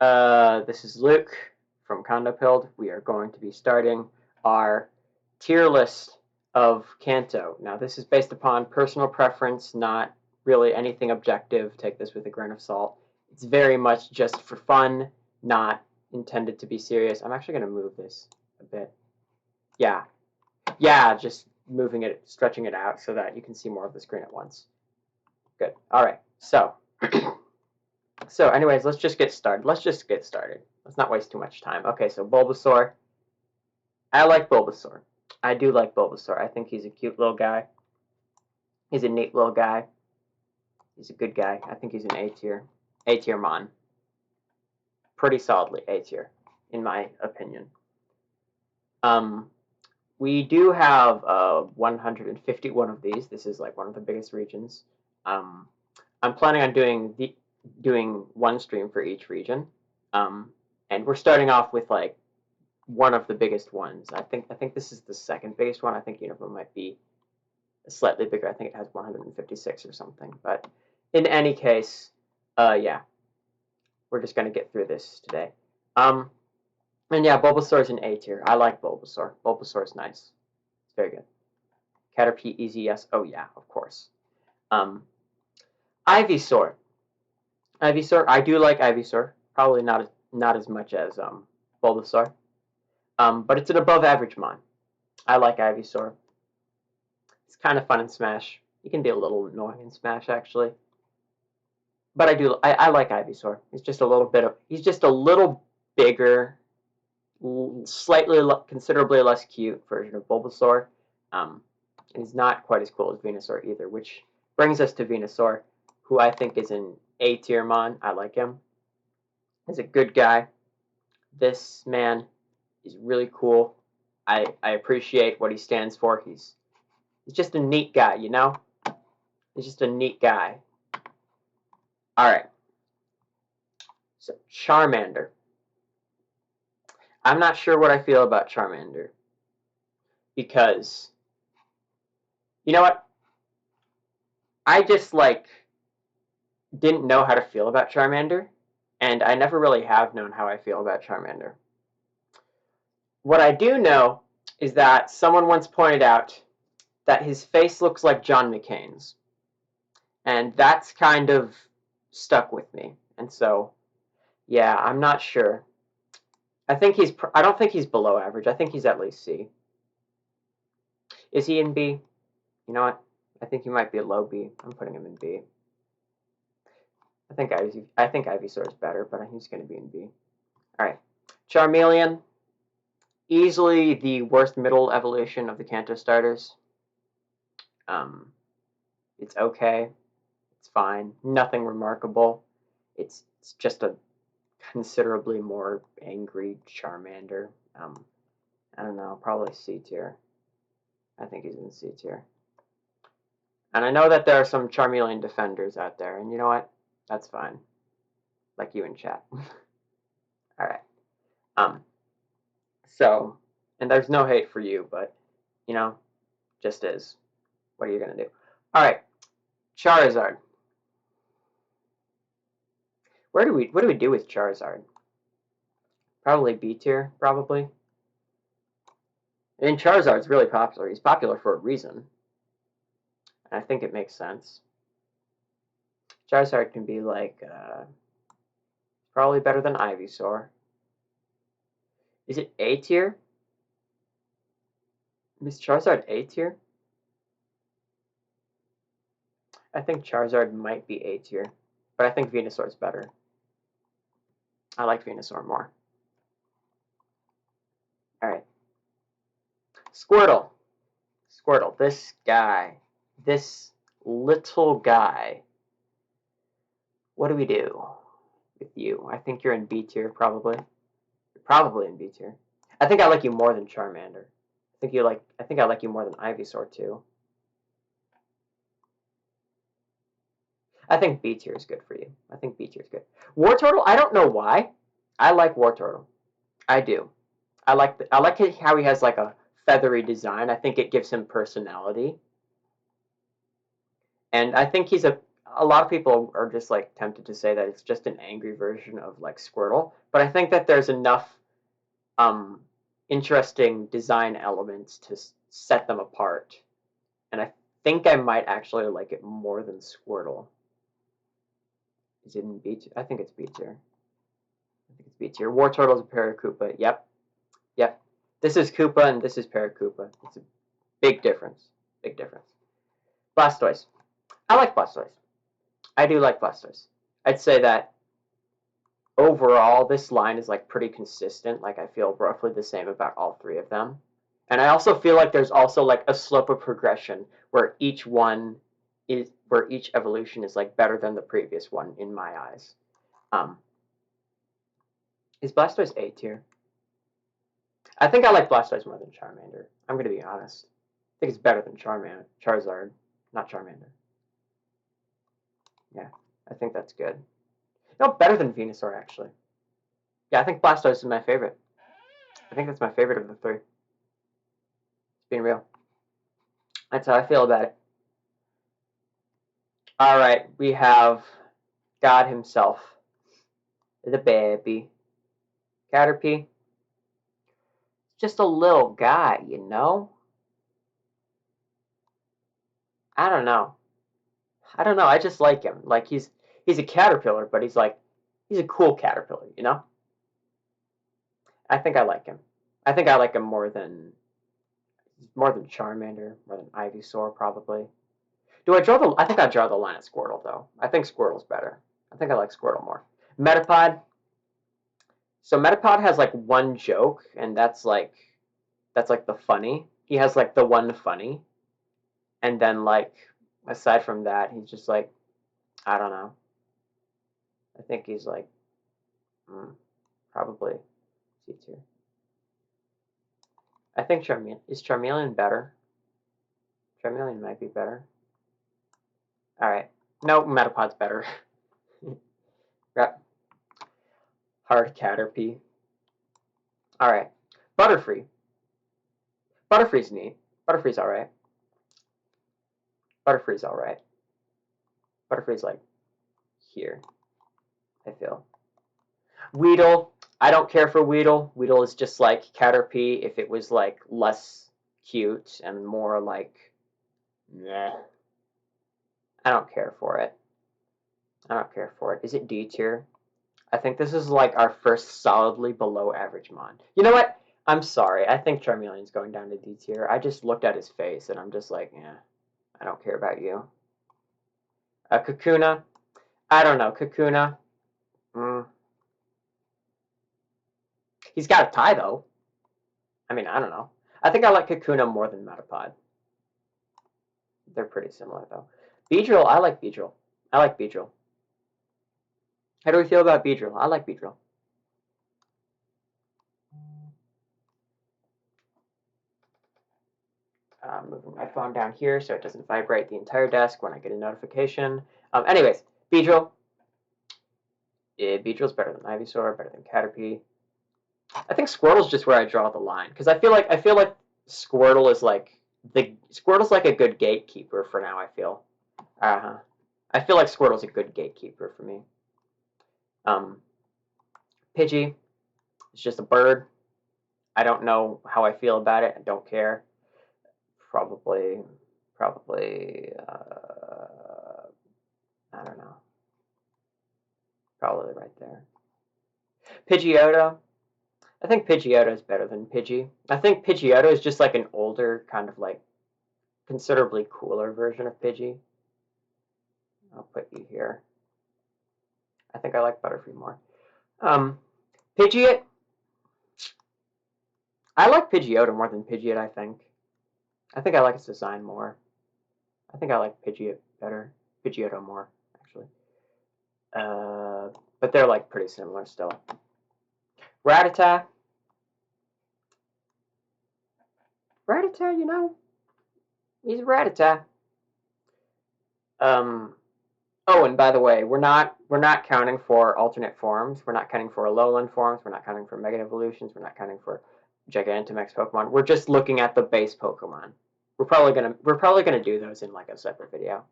This is Luke from Kanto. We are going to be starting our tier list of Kanto. Now, this is based upon personal preference, not really anything objective. Take this with a grain of salt. It's very much just for fun, not intended to be serious. I'm actually going to move this a bit. Yeah, yeah, just moving it, stretching it out so that you can see more of the screen at once. Good. All right. So anyways, let's just get started. Let's not waste too much time. Okay, so Bulbasaur. I like Bulbasaur. I do like Bulbasaur. I think he's a cute little guy. He's a neat little guy. He's a good guy. I think he's an A tier. A tier mon. Pretty solidly A tier, in my opinion. We do have 151 of these. This is like one of the biggest regions. I'm planning on doing one stream for each region, and we're starting off with like one of the biggest ones. I think this is the second biggest one. I think Unova might be slightly bigger. I think it has 156 or something. But in any case, yeah, we're just gonna get through this today. And yeah, Bulbasaur's an A tier. I like Bulbasaur. Bulbasaur's nice. It's very good. Caterpie, easy, yes. Oh yeah, of course. Ivysaur. Ivysaur, I do like Ivysaur. Probably not as much as Bulbasaur. But it's an above average mon. I like Ivysaur. It's kind of fun in Smash. He can be a little annoying in Smash actually. But I like Ivysaur. He's just a little bigger, considerably less cute version of Bulbasaur. And he's not quite as cool as Venusaur either, which brings us to Venusaur, who I think is an A tier mon. I like him. He's a good guy. This man is really cool. I appreciate what he stands for. He's just a neat guy, you know? He's just a neat guy. Alright. So, Charmander. I'm not sure what I feel about Charmander. Because, you know what? I just, didn't know how to feel about Charmander. And I never really have known how I feel about Charmander. What I do know is that someone once pointed out that his face looks like John McCain's. And that's kind of stuck with me. And so, yeah, I'm not sure. I don't think he's below average. I think he's at least C. Is he in B? You know what? I think he might be a low B. I'm putting him in B. I think Ivysaur is better, but he's going to be in B. All right. Charmeleon. Easily the worst middle evolution of the Kanto starters. It's okay. It's fine. Nothing remarkable. It's just a considerably more angry Charmander. I don't know, probably C tier. I think he's in C tier. And I know that there are some Charmeleon defenders out there, and you know what? That's fine. Like you in chat. Alright. So, and there's no hate for you, but, you know, just is. What are you going to do? Alright. Charizard. What do we do with Charizard? Probably B tier, probably. I mean, Charizard's really popular. He's popular for a reason. And I think it makes sense. Charizard can be like, probably better than Ivysaur. Is it A tier? Is Charizard A tier? I think Charizard might be A tier, but I think Venusaur's better. I like Venusaur more. Alright. Squirtle. Squirtle, this guy. This little guy. What do we do with you? I think you're in B tier, probably. You're probably in B tier. I think I like you more than Charmander. I think I like you more than Ivysaur too. I think B tier is good for you. I think B tier is good. Wartortle, I don't know why. I like Wartortle. I do. I like how he has like a feathery design. I think it gives him personality. And I think he's a lot of people are just like tempted to say that it's just an angry version of like Squirtle, but I think that there's enough um, interesting design elements to set them apart, and I think I might actually like it more than Squirtle. Is it in B tier? I think it's B tier. I think it's B tier. War Turtle's a Paracoopa. Yep, yep. This is Koopa and this is Paracoopa. It's a big difference. Big difference. Blastoise. I like Blastoise. I do like Blastoise. I'd say that overall, this line is like pretty consistent. Like I feel roughly the same about all three of them. And I also feel like there's also like a slope of progression where each evolution is like better than the previous one in my eyes. Um, is Blastoise A tier? I think I like Blastoise more than Charmander. I'm gonna be honest. I think it's better than Charizard, not Charmander. Yeah, I think that's good. No, better than Venusaur actually. Yeah, I think Blastoise is my favorite. I think that's my favorite of the three. Being real. That's how I feel about it. All right, we have God himself, the baby. Caterpie. Just a little guy, you know? I don't know. I don't know. I just like him. Like he's a caterpillar, but he's a cool caterpillar, you know? I think I like him. I think I like him more than Charmander, more than Ivysaur probably. I think I draw the line at Squirtle though. I think Squirtle's better. I think I like Squirtle more. Metapod. So Metapod has like one joke, and that's like the funny. He has like the one funny, and then like aside from that, he's just like I don't know. I think he's like probably C tier. I think Charmeleon better. Charmeleon might be better. All right. No, Metapod's better. Yep. Hard Caterpie. All right. Butterfree. Butterfree's neat. Butterfree's all right. Butterfree's all right. Butterfree's like here, I feel. Weedle. I don't care for Weedle. Weedle is just like Caterpie if it was like less cute and more like, nah. I don't care for it. I don't care for it. Is it D tier? I think this is like our first solidly below average Mon. You know what? I'm sorry. I think Charmeleon's going down to D tier. I just looked at his face and I'm just like, yeah, I don't care about you. Kakuna. I don't know. Kakuna. He's got a tie though. I mean, I don't know. I think I like Kakuna more than Metapod. They're pretty similar though. Beedrill. I like Beedrill. I like Beedrill. How do we feel about Beedrill? I like Beedrill. I'm moving my phone down here so it doesn't vibrate the entire desk when I get a notification. Anyways, Beedrill. Yeah, Beedrill's better than Ivysaur, better than Caterpie. I think Squirtle's just where I draw the line because I feel like Squirtle's like a good gatekeeper for now. I feel. I feel like Squirtle's a good gatekeeper for me. Pidgey. It's just a bird. I don't know how I feel about it. I don't care. Probably, I don't know. Probably right there. Pidgeotto. I think Pidgeotto is better than Pidgey. I think Pidgeotto is just like an older, kind of like considerably cooler version of Pidgey. I'll put you here. I think I like Butterfree more. Pidgeot. I like Pidgeotto more than Pidgeot, I think. I think I like its design more. I think I like Pidgeot better. Pidgeotto more, actually. But they're like pretty similar still. Rattata. Rattata, you know, he's a Rattata. Oh, and by the way, we're not counting for alternate forms. We're not counting for Alolan forms. We're not counting for Mega Evolutions. We're not counting for Gigantamax Pokemon. We're just looking at the base Pokemon. We're probably gonna do those in like a separate video.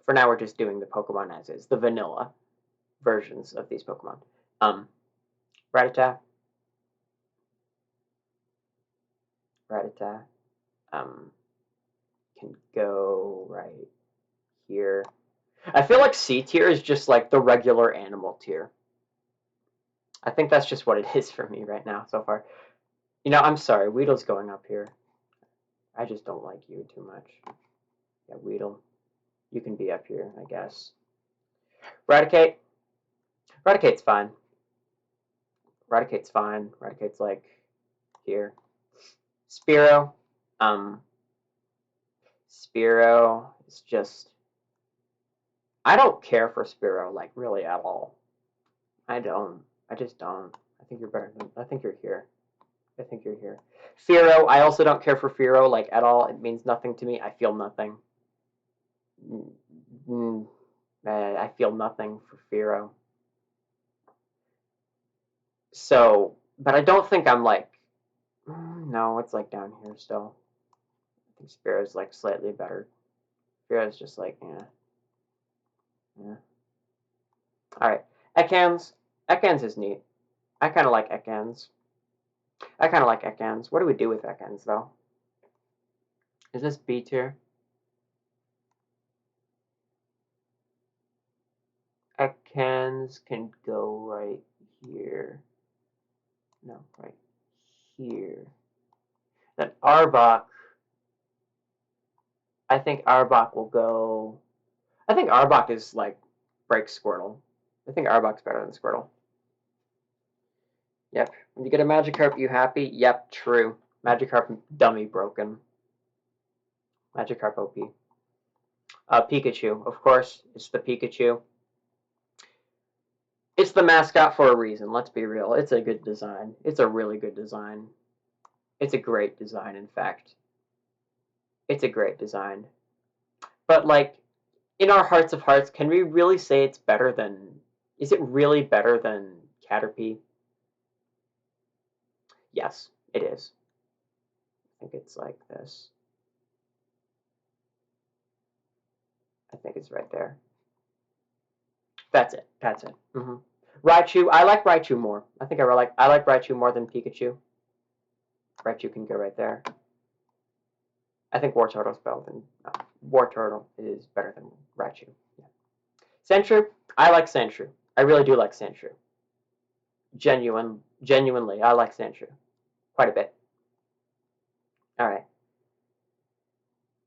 for now we're just doing the Pokemon as is, the vanilla versions of these Pokemon. Rattata. Rattata. Can go right here. I feel like C tier is just like the regular animal tier. I think that's just what it is for me right now so far. You know, I'm sorry, Weedle's going up here. I just don't like you too much. Yeah, Weedle, you can be up here, I guess. Raticate. Raticate's fine. Raticate's fine. Raticate's like here. Spearow. Spearow is just... I don't care for Spearow, like, really at all. I don't. I just don't. I think you're better than... I think you're here. I think you're here. Fearow. I also don't care for Fearow, like, at all. It means nothing to me. I feel nothing. I feel nothing for Fearow. So, but I don't think I'm like... No, it's like down here still. I think Spearow's like slightly better. Fearow's just like, yeah. Alright. Ekans. Ekans is neat. I kind of like Ekans. What do we do with Ekans, though? Is this B tier? Ekans can go right here. No, right here. Then Arbok. I think Arbok will go... I think Arbok is like breaks Squirtle. I think Arbok's better than Squirtle. Yep. When you get a Magikarp, you happy? Yep, true. Magikarp dummy broken. Magikarp OP. Pikachu, of course. It's the Pikachu. It's the mascot for a reason, let's be real. It's a good design. It's a really good design. It's a great design, in fact. It's a great design. But, like, in our hearts of hearts, can we really say it's better than... Is it really better than Caterpie? Yes, it is. I think it's like this. I think it's right there. That's it. That's it. Raichu. I like Raichu more. I think I like Raichu more than Pikachu. Raichu can go right there. I think Wartortle's better than Wartortle is better than Raichu. Yeah. Sandshrew. I like Sandshrew. I really do like Sandshrew. Genuinely, I like Sandshrew quite a bit. All right.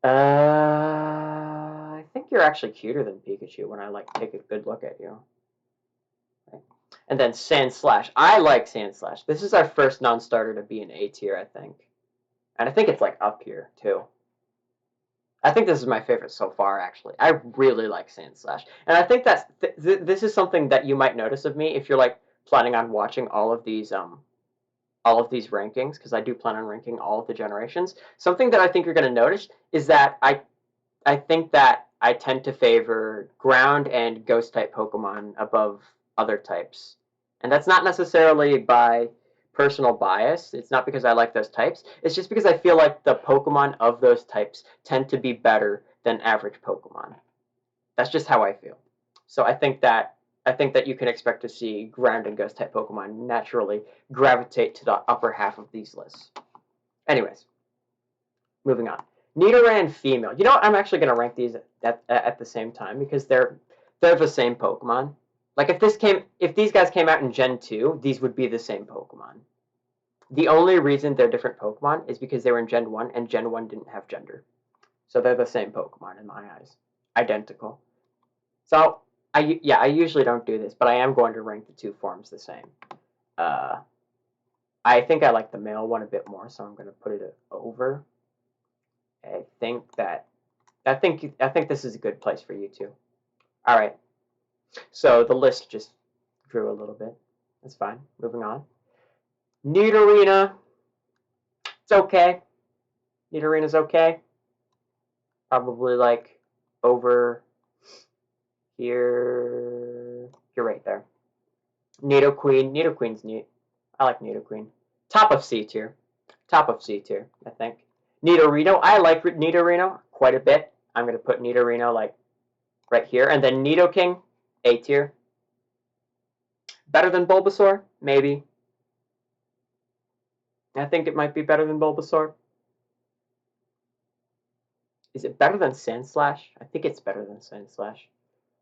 I think you're actually cuter than Pikachu when I like take a good look at you. Right. And then Sandslash. I like Sandslash. This is our first non-starter to be an A tier, I think. And I think it's like up here too. I think this is my favorite so far, actually. I really like Sandslash. And I think that's this is something that you might notice of me if you're like planning on watching all of these rankings, because I do plan on ranking all of the generations. Something that I think you're going to notice is that I think that I tend to favor ground and ghost type Pokemon above other types. And that's not necessarily by personal bias. It's not because I like those types. It's just because I feel like the Pokemon of those types tend to be better than average Pokemon. That's just how I feel. So I think that you can expect to see ground and ghost type Pokemon naturally gravitate to the upper half of these lists. Anyways, moving on. Nidoran female. You know what? I'm actually going to rank these at the same time because they're the same Pokemon. Like if these guys came out in Gen 2, these would be the same Pokemon. The only reason they're different Pokemon is because they were in Gen 1 and Gen 1 didn't have gender. So they're the same Pokemon in my eyes. Identical. So I usually don't do this, but I am going to rank the two forms the same. I think I like the male one a bit more, so I'm going to put it over. I think this is a good place for you two. All right. So the list just grew a little bit. That's fine. Moving on. Nidorina. It's okay. Nidorina's okay. Probably like over here. You're right there. Nidoqueen. Nidoqueen's neat. I like Nidoqueen. Top of C tier. Top of C tier, I think. Nidorino. I like Nidorino quite a bit. I'm going to put Nidorino like right here. And then Nidoking, A tier. Better than Bulbasaur? Maybe. I think it might be better than Bulbasaur. Is it better than Sandslash? I think it's better than Sandslash.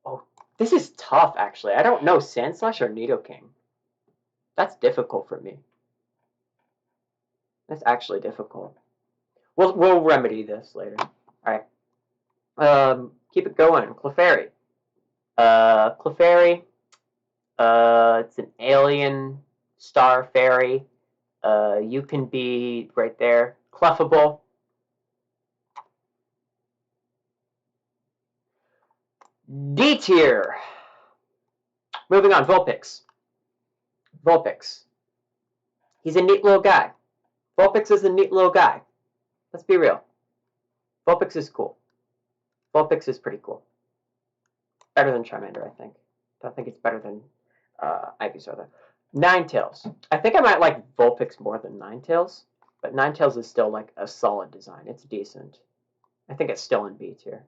Oh, this is tough, actually. I don't know, Sandslash or Nidoking. That's difficult for me. That's actually difficult. We'll remedy this later. All right. Keep it going. Clefairy. Clefairy. It's an alien star fairy. You can be right there. Clefable. D tier. Moving on. Vulpix. Vulpix. He's a neat little guy. Vulpix is a neat little guy. Let's be real. Vulpix is cool. Vulpix is pretty cool. Better than Charmander, I think. I don't think it's better than Ivysaur, though. Ninetales. I think I might like Vulpix more than Ninetales, but Ninetales is still like a solid design. It's decent. I think it's still in B tier.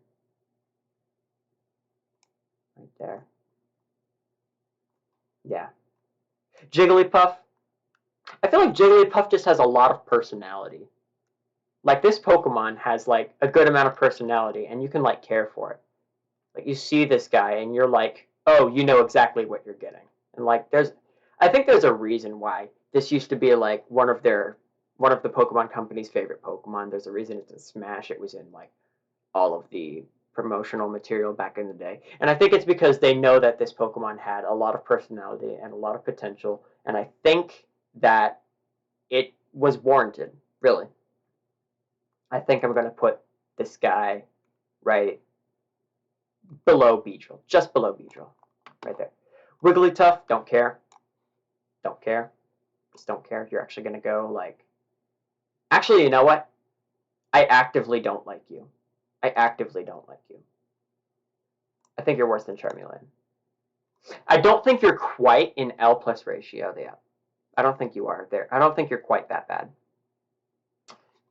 Right there. Yeah. Jigglypuff. I feel like Jigglypuff just has a lot of personality. Like, this Pokemon has, like, a good amount of personality, and you can, like, care for it. Like, you see this guy, and you're like, oh, you know exactly what you're getting. And, like, I think there's a reason why this used to be, like, one of the Pokemon Company's favorite Pokemon. There's a reason it's in Smash. It was in, like, all of the promotional material back in the day. And I think it's because they know that this Pokemon had a lot of personality and a lot of potential, and I think that it was warranted, really. I think I'm going to put this guy right below Beedrill, just below Beedrill, right there. Wigglytuff, don't care. Don't care. Just don't care. You're actually going to go, like... Actually, you know what? I actively don't like you. I actively don't like you. I think you're worse than Charmeleon. I don't think you're quite in L plus ratio there. I don't think you are there. I don't think you're quite that bad.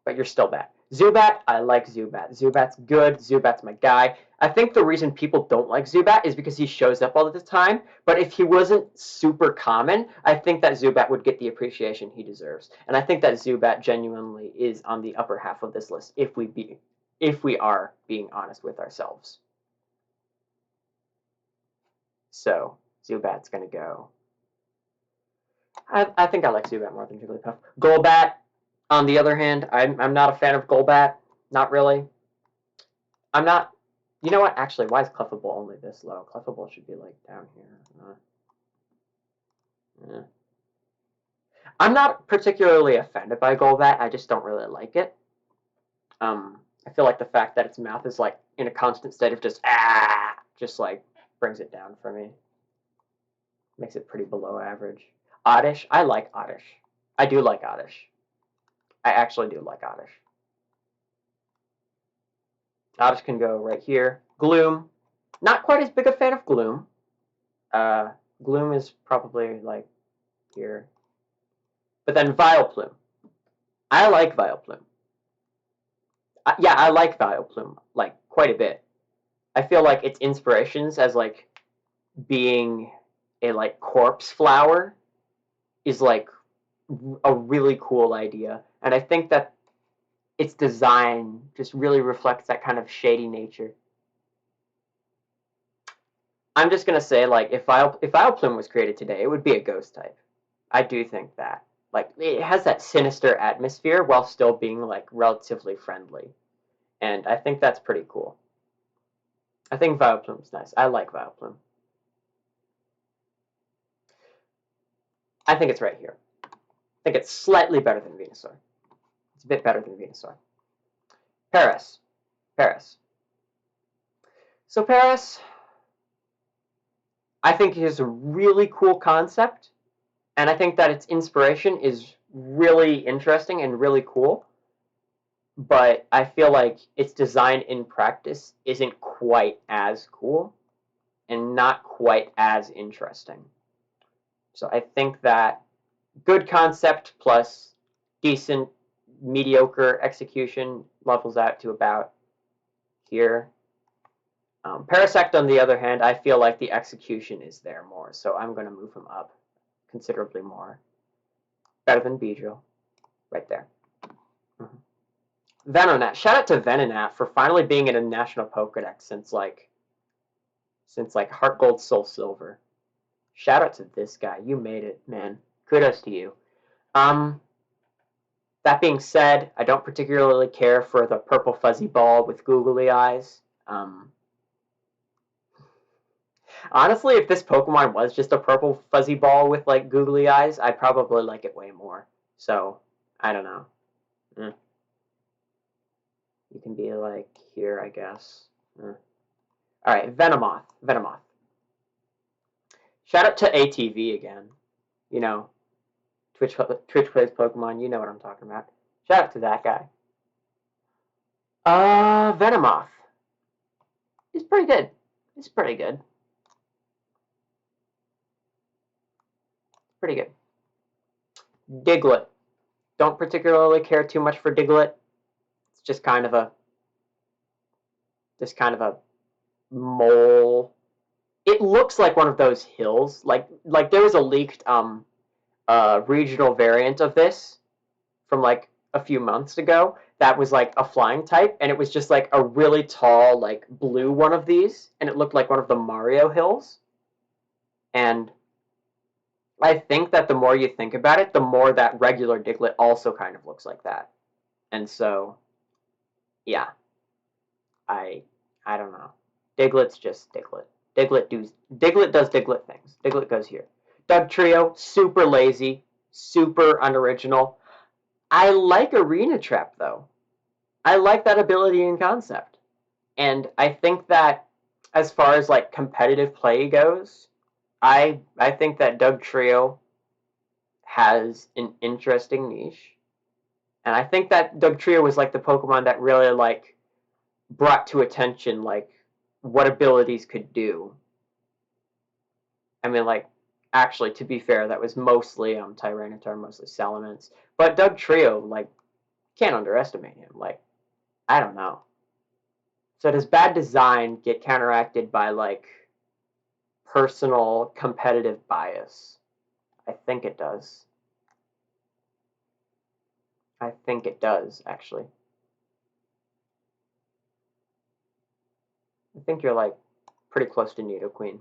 But you're still bad. Zubat, I like Zubat. Zubat's good. Zubat's my guy. I think the reason people don't like Zubat is because he shows up all the time. But if he wasn't super common, I think that Zubat would get the appreciation he deserves. And I think that Zubat genuinely is on the upper half of this list if we are being honest with ourselves. So Zubat's gonna go. I think I like Zubat more than Jigglypuff. Golbat, on the other hand, I'm not a fan of Golbat. Not really. I'm not... You know what? Actually, why is Clefable only this low? Clefable should be, like, down here. I'm not particularly offended by Golbat. I just don't really like it. I feel like the fact that its mouth is, like, in a constant state of just, like, brings it down for me. Makes it pretty below average. Oddish, I like Oddish. I do like Oddish. I actually do like Oddish. Oddish can go right here. Gloom, not quite as big a fan of Gloom. Gloom is probably like here. But then Vileplume. I like Vileplume. Yeah, I like Vileplume, like, quite a bit. I feel like its inspirations as, like, being a, like, corpse flower is, like, a really cool idea. And I think that its design just really reflects that kind of shady nature. I'm just going to say, like, if Vileplume was created today, it would be a ghost type. I do think that. Like, it has that sinister atmosphere while still being, like, relatively friendly. And I think that's pretty cool. I think Vileplume's nice. I like Vileplume. I think it's right here. I think it's slightly better than Venusaur. It's a bit better than Venusaur. Paras. Paras. So Paras, I think is a really cool concept, and I think that its inspiration is really interesting and really cool, but I feel like its design in practice isn't quite as cool and not quite as interesting. So I think that good concept plus decent, mediocre execution levels out to about here. Parasect, on the other hand, I feel like the execution is there more, so I'm going to move him up considerably more. Better than Beedrill, right there. Venonat. Shout out to Venonat for finally being in a national Pokedex since like Heart Gold, Soul Silver. Shout out to this guy. You made it, man. Kudos to you. That being said, I don't particularly care for the purple fuzzy ball with googly eyes. Honestly, if this Pokemon was just a purple fuzzy ball with like googly eyes, I'd probably like it way more. So, I don't know. You can be like here, I guess. Alright, Venomoth. Venomoth. Shout out to ATV again. You know, Twitch plays Pokemon. You know what I'm talking about. Shout out to that guy. Venomoth. He's pretty good. He's pretty good. Pretty good. Diglett. Don't particularly care too much for Diglett. It's just kind of a mole. It looks like one of those hills. Like there was a leaked regional variant of this from like a few months ago that was like a flying type, and it was just like a really tall like blue one of these, and it looked like one of the Mario hills. And I think that the more you think about it, the more that regular Diglett also kind of looks like that. And so, yeah, I don't know. Diglett's just Diglett. Diglett does Diglett things. Diglett goes here. Dugtrio, super lazy, super unoriginal. I like Arena Trap though. I like that ability and concept. And I think that as far as like competitive play goes, I think that Dugtrio has an interesting niche. And I think that Dugtrio was like the Pokemon that really like brought to attention like what abilities could do. I mean, like, actually, to be fair, that was mostly Tyranitar, mostly Salamence. But Dugtrio, like, can't underestimate him. Like, I don't know. So does bad design get counteracted by like personal competitive bias? I think it does. I think it does, actually. I think you're like pretty close to Nidoqueen.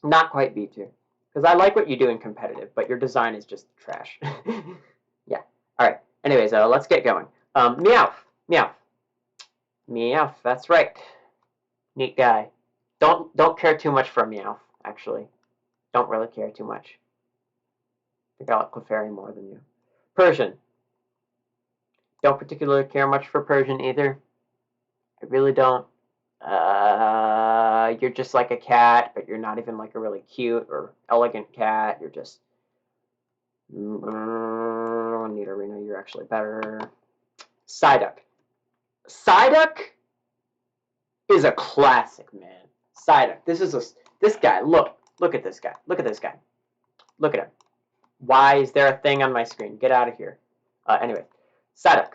Not quite B tier. Because I like what you do in competitive, but your design is just trash. Yeah. Alright. Anyways, let's get going. Meowth. Meowth. Meowth, that's right. Neat guy. Don't care too much for Meowth, actually. Don't really care too much. I think I like Clefairy more than you. Persian. Don't particularly care much for Persian either. I really don't. You're just like a cat, but you're not even like a really cute or elegant cat. You're just Nidorino, you're actually better. Psyduck. Psyduck is a classic, man. Psyduck. This guy. Look at this guy. Look at this guy. Look at him. Why is there a thing on my screen? Get out of here. Anyway, Psyduck.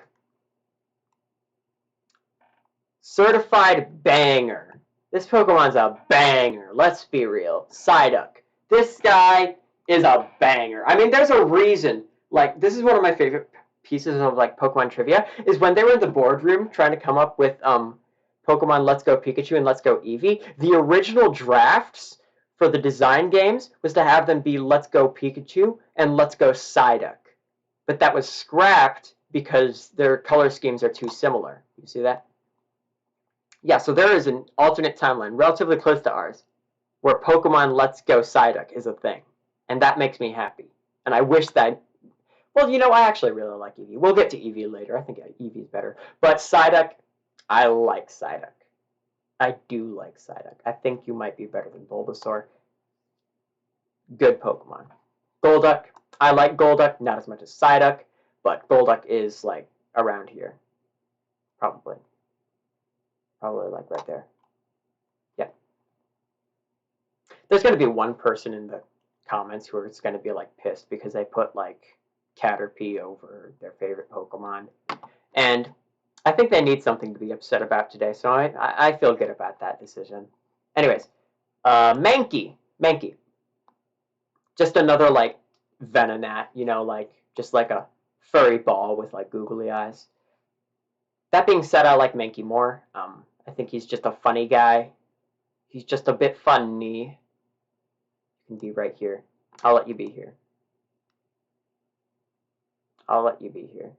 Certified banger. This Pokemon's a banger. Let's be real. Psyduck. This guy is a banger. I mean, there's a reason. Like, this is one of my favorite pieces of like Pokemon trivia. Is when they were in the boardroom trying to come up with Pokemon Let's Go Pikachu and Let's Go Eevee. The original drafts for the design games was to have them be Let's Go Pikachu and Let's Go Psyduck, but that was scrapped because their color schemes are too similar. You see that? Yeah, so there is an alternate timeline, relatively close to ours, where Pokemon Let's Go Psyduck is a thing. And that makes me happy. And I wish that... Well, you know, I actually really like Eevee. We'll get to Eevee later. I think Eevee's better. But Psyduck, I like Psyduck. I do like Psyduck. I think you might be better than Bulbasaur. Good Pokemon. Golduck, I like Golduck, not as much as Psyduck, but Golduck is, like, around here. Probably. Probably like right there. Yeah. There's going to be one person in the comments who is going to be like pissed because they put like Caterpie over their favorite Pokemon. And I think they need something to be upset about today, so I feel good about that decision. Anyways, Mankey. Mankey. Just another, like, Venonat, you know, like, just like a furry ball with, like, googly eyes. That being said, I like Mankey more. I think he's just a funny guy. He's just a bit funny. You can be right here. I'll let you be here. I'll let you be here.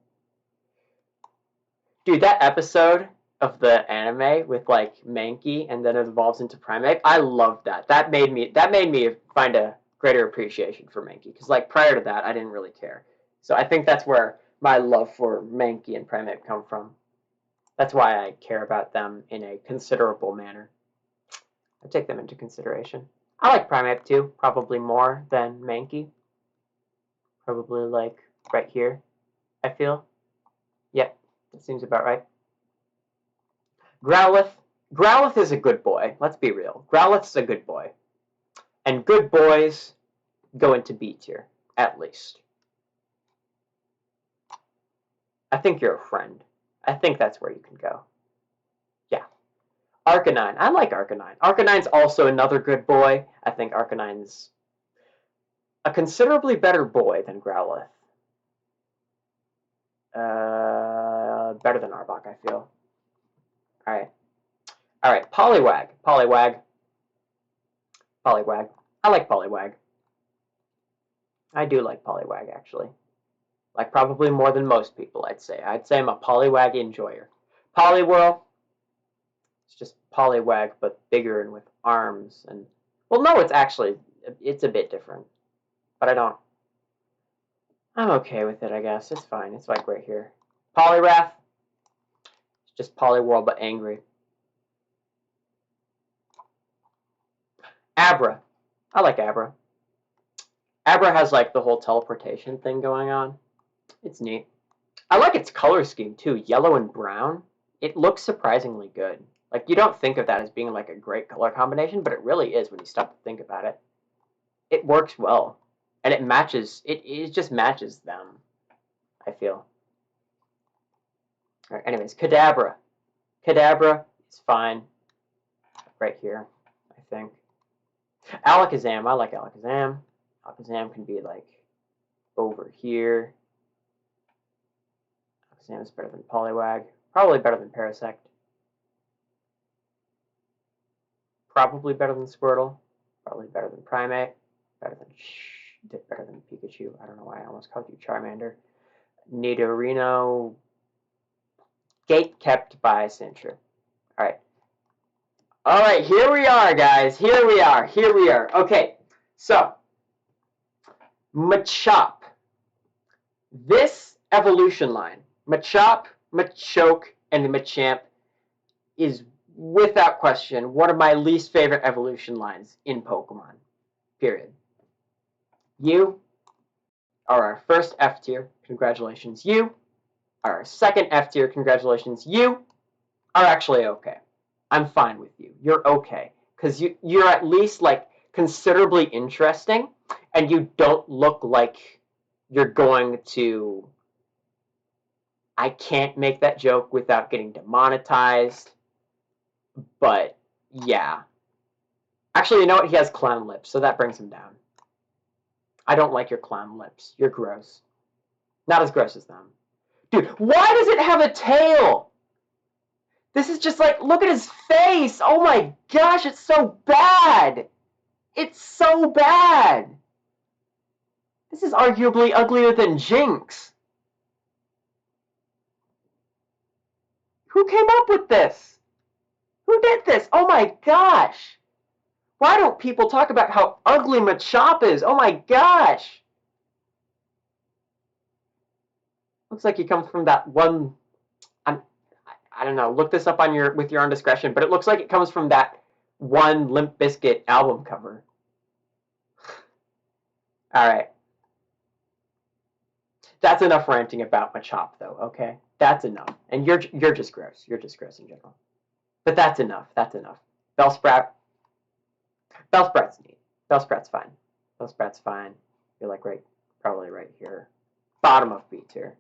Dude, that episode of the anime with, like, Mankey and then it evolves into Primate, I loved that. That made me find a greater appreciation for Mankey, because, like, prior to that I didn't really care. So I think that's where my love for Mankey and Primate come from. That's why I care about them in a considerable manner. I take them into consideration. I like Primate too, probably more than Mankey. Probably, like, right here, I feel. Yep, that seems about right. Growlithe. Growlithe is a good boy. Let's be real. Growlithe's a good boy. And good boys go into B tier, at least. I think you're a friend. I think that's where you can go. Yeah. Arcanine. I like Arcanine. Arcanine's also another good boy. I think Arcanine's a considerably better boy than Growlithe. Better than Arbok, I feel. Alright. Alright, Poliwag. Poliwag. Poliwag. I like Poliwag. I do like Poliwag, actually. Like, probably more than most people, I'd say. I'd say I'm a Poliwag enjoyer. Poliwhirl. It's just Poliwag, but bigger and with arms. And, well, no, it's actually, it's a bit different. But I'm okay with it, I guess. It's fine. It's like right here. Poliwrath. It's just Poliwhirl, but angry. Abra. I like Abra. Abra has, like, the whole teleportation thing going on. It's neat. I like its color scheme, too. Yellow and brown. It looks surprisingly good. Like, you don't think of that as being, like, a great color combination, but it really is when you stop to think about it. It works well. And it matches, it just matches them, I feel. All right, anyways, Kadabra. Kadabra is fine. Right here, I think. Alakazam. I like Alakazam. Alakazam can be, like, over here. Alakazam is better than Poliwag. Probably better than Parasect. Probably better than Squirtle. Probably better than Primate. Better than Pikachu. I don't know why I almost called you Charmander. Nidorino. Gate kept by Sandshrew. Alright. Alright, here we are, guys. Here we are. Here we are. Okay, so Machop. This evolution line, Machop, Machoke, and Machamp, is without question one of my least favorite evolution lines in Pokemon. Period. You are our first F tier. Congratulations. You are our second F tier. Congratulations. You are actually okay. I'm fine with you. You're okay. Because you're at least, like, considerably interesting, and you don't look like you're going to... I can't make that joke without getting demonetized, but yeah. Actually, you know what? He has clown lips, so that brings him down. I don't like your clown lips. You're gross. Not as gross as them. Dude, why does it have a tail? This is just like, look at his face. Oh my gosh, it's so bad. It's so bad. This is arguably uglier than Jinx. Who came up with this? Who did this? Oh my gosh. Why don't people talk about how ugly Machop is? Oh my gosh. Looks like he comes from that one... I don't know. Look this up on with your own discretion, but it looks like it comes from that one Limp Bizkit album cover. All right. That's enough ranting about Machop, though. Okay, that's enough. And you're just gross. You're just gross in general. But that's enough. That's enough. Bellsprout. Bellsprout's neat. Bellsprout's fine. Bellsprout's fine. You're like probably right here, bottom of B tier.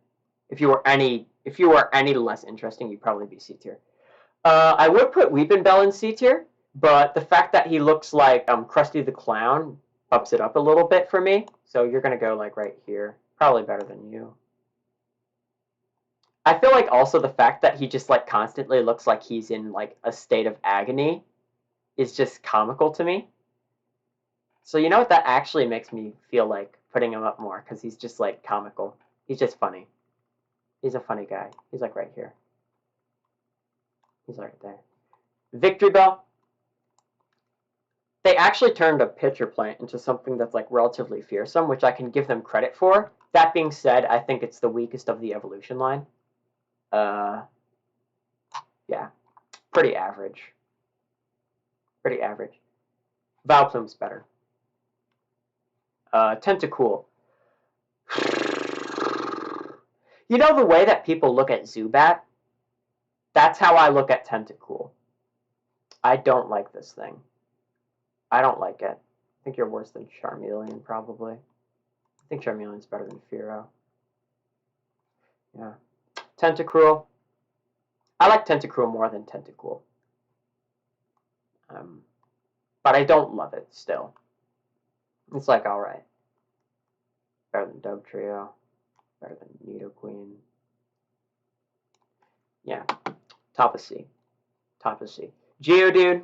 If you were any less interesting, you'd probably be C tier. I would put Weepinbell in C tier, but the fact that he looks like Krusty the Clown bumps it up a little bit for me. So you're gonna go like right here. Probably better than you. I feel like also the fact that he just like constantly looks like he's in like a state of agony is just comical to me. So you know what? That actually makes me feel like putting him up more because he's just like comical. He's just funny. He's a funny guy. He's like right here. He's right there. Victory Bell. They actually turned a pitcher plant into something that's like relatively fearsome, which I can give them credit for. That being said, I think it's the weakest of the evolution line. Yeah, pretty average. Pretty average. Vileplume's better. Tentacool. You know the way that people look at Zubat? That's how I look at Tentacool. I don't like this thing. I don't like it. I think you're worse than Charmeleon, probably. I think Charmeleon's better than Fearow. Yeah. Tentacruel. I like Tentacruel more than Tentacool. But I don't love it still. It's like alright. Better than Dugtrio. Better than Nidoqueen. Yeah. Top of C. Top of C. Geodude.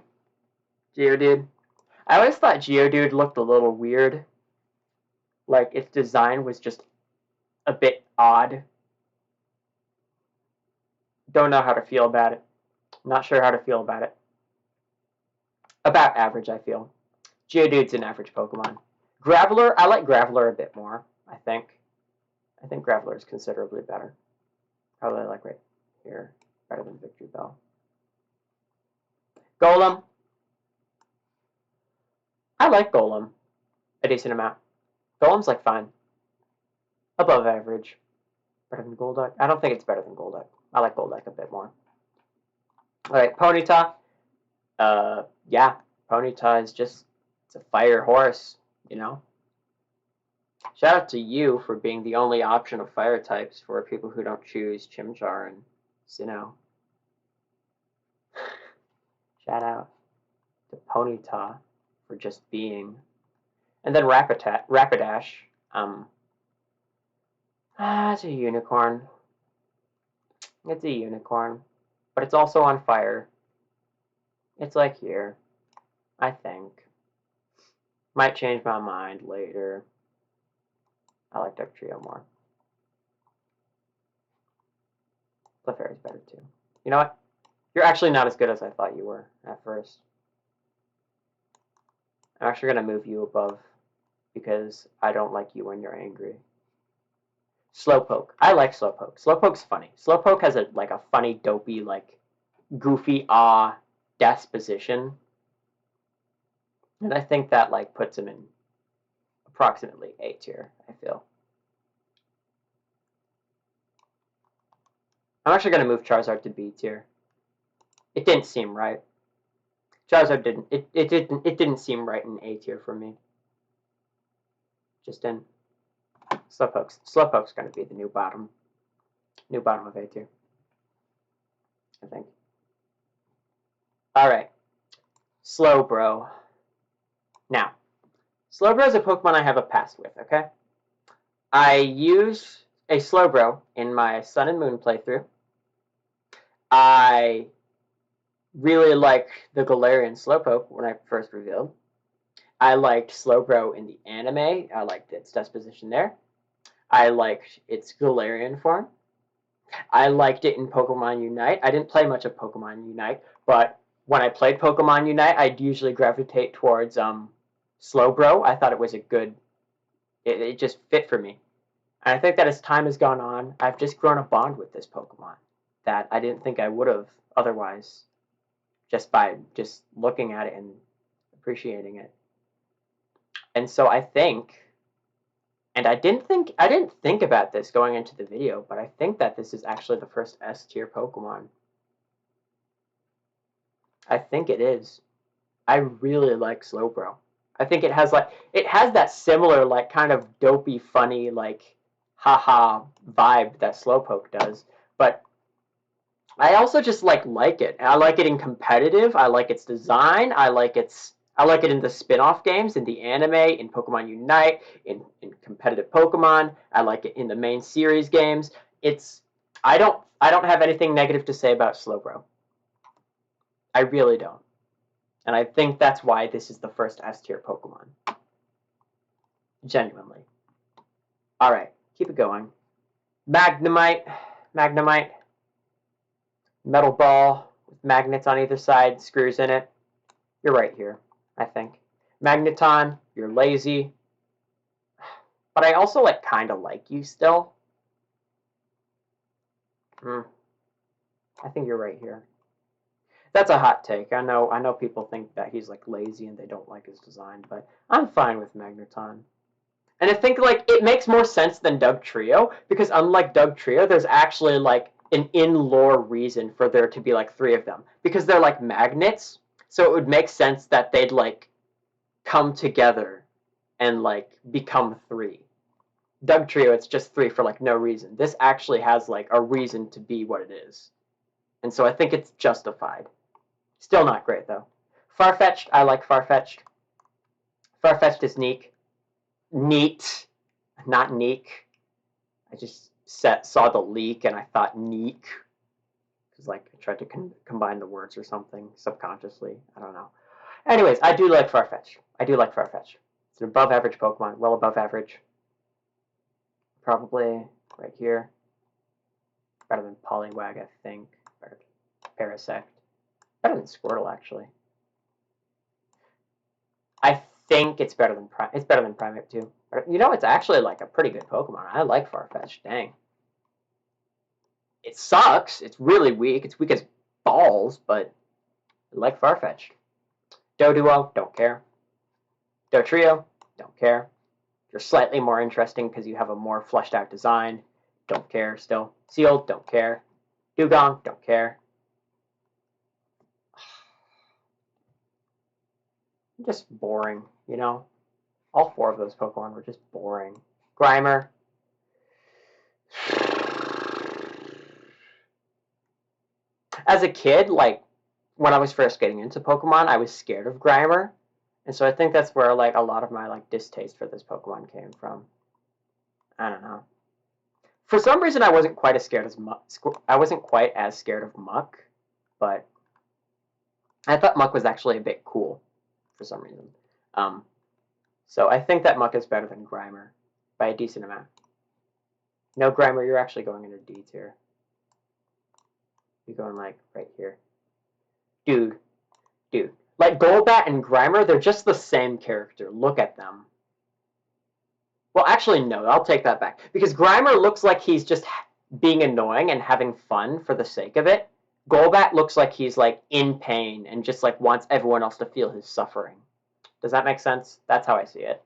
Geodude. I always thought Geodude looked a little weird. Like, its design was just a bit odd. Don't know how to feel about it. Not sure how to feel about it. About average, I feel. Geodude's an average Pokemon. Graveler, I like Graveler a bit more, I think. I think Graveler is considerably better. Probably like right here. Better than Victory Bell. Golem. I like Golem a decent amount. Golem's like fine. Above average. Better than Golduck? I don't think it's better than Golduck. I like Golduck a bit more. Alright, Ponyta. Yeah, Ponyta is just, it's a fire horse, you know? Shout out to you for being the only option of fire types for people who don't choose Chimchar and Sinnoh. Shout out to Ponyta for just being. And then Rapidash. It's a unicorn. It's a unicorn. But it's also on fire. It's like here. I think. Might change my mind later. I like Dugtrio more. Clefairy's better too. You know what? You're actually not as good as I thought you were at first. I'm actually going to move you above because I don't like you when you're angry. Slowpoke. I like Slowpoke. Slowpoke's funny. Slowpoke has a funny, dopey, like goofy disposition. And I think that like puts him in approximately A tier, I feel. I'm actually going to move Charizard to B tier. It didn't seem right. Charizard didn't. It didn't seem right in A tier for me. Just in. Slowpoke's going to be the new bottom of A tier, I think. All right, Slowbro. Now, Slowbro is a Pokemon I have a past with. Okay, I use a Slowbro in my Sun and Moon playthrough. I really liked the Galarian Slowpoke when I first revealed. I liked Slowbro in the anime. I liked its disposition there. I liked its Galarian form. I liked it in Pokemon Unite. I didn't play much of Pokemon Unite, but when I played Pokemon Unite, I'd usually gravitate towards Slowbro. I thought it was a good. It just fit for me. And I think that as time has gone on, I've just grown a bond with this Pokemon that I didn't think I would have otherwise, just by just looking at it and appreciating it. And so I think, and I didn't think about this going into the video, but I think that this is actually the first S tier Pokemon. I think it is. I really like Slowbro. I think it has that similar kind of dopey, funny, haha vibe that Slowpoke does, but I also just like it. I like it in competitive. I like its design. I like it in the spin-off games, in the anime, in Pokemon Unite, in competitive Pokemon. I like it in the main series games. It's I don't have anything negative to say about Slowbro. I really don't. And I think that's why this is the first S tier Pokemon. Genuinely. Alright, keep it going. Magnemite. Magnemite. Metal ball with magnets on either side, screws in it. You're right here, I think. Magneton, you're lazy. But I also kind of like you still. I think you're right here. That's a hot take. I know people think that he's lazy and they don't like his design, but I'm fine with Magneton. And I think it makes more sense than Dugtrio, because unlike Dugtrio, there's actually an in-lore reason for there to be three of them. Because they're magnets, so it would make sense that they'd come together and become three. Dugtrio, it's just three for no reason. This actually has a reason to be what it is. And so I think it's justified. Still not great though. Farfetch'd, I like Farfetch'd. Farfetch'd is neat. Neat, not neek. I just saw the leak and I thought neek. Because I tried to combine the words or something subconsciously. I don't know. Anyways, I do like Farfetch'd. I do like Farfetch'd. It's an above average Pokemon, well above average. Probably right here. Better than Poliwag, I think. Better than Parasect. Better than Squirtle, actually. I think it's better than Primeape too. You know, it's actually a pretty good Pokemon. I like Farfetch'd. Dang. It sucks. It's really weak. It's weak as balls, but I like Farfetch'd. Doduo, don't care. Dotrio, don't care. You're slightly more interesting because you have a more fleshed out design. Don't care still. Sealed, don't care. Dugong, don't care. Just boring, you know? All four of those Pokemon were just boring. Grimer. As a kid, when I was first getting into Pokemon, I was scared of Grimer. And so I think that's where a lot of my distaste for this Pokemon came from. I don't know. For some reason, I wasn't quite as scared of Muck, but I thought Muck was actually a bit cool for some reason. So I think that Muck is better than Grimer by a decent amount. No, Grimer, you're actually going into D tier. You're going right here. Dude. Golbat and Grimer, they're just the same character. Look at them. Well, actually, no, I'll take that back. Because Grimer looks like he's just being annoying and having fun for the sake of it. Golbat looks like he's in pain and just wants everyone else to feel his suffering. Does that make sense? That's how I see it.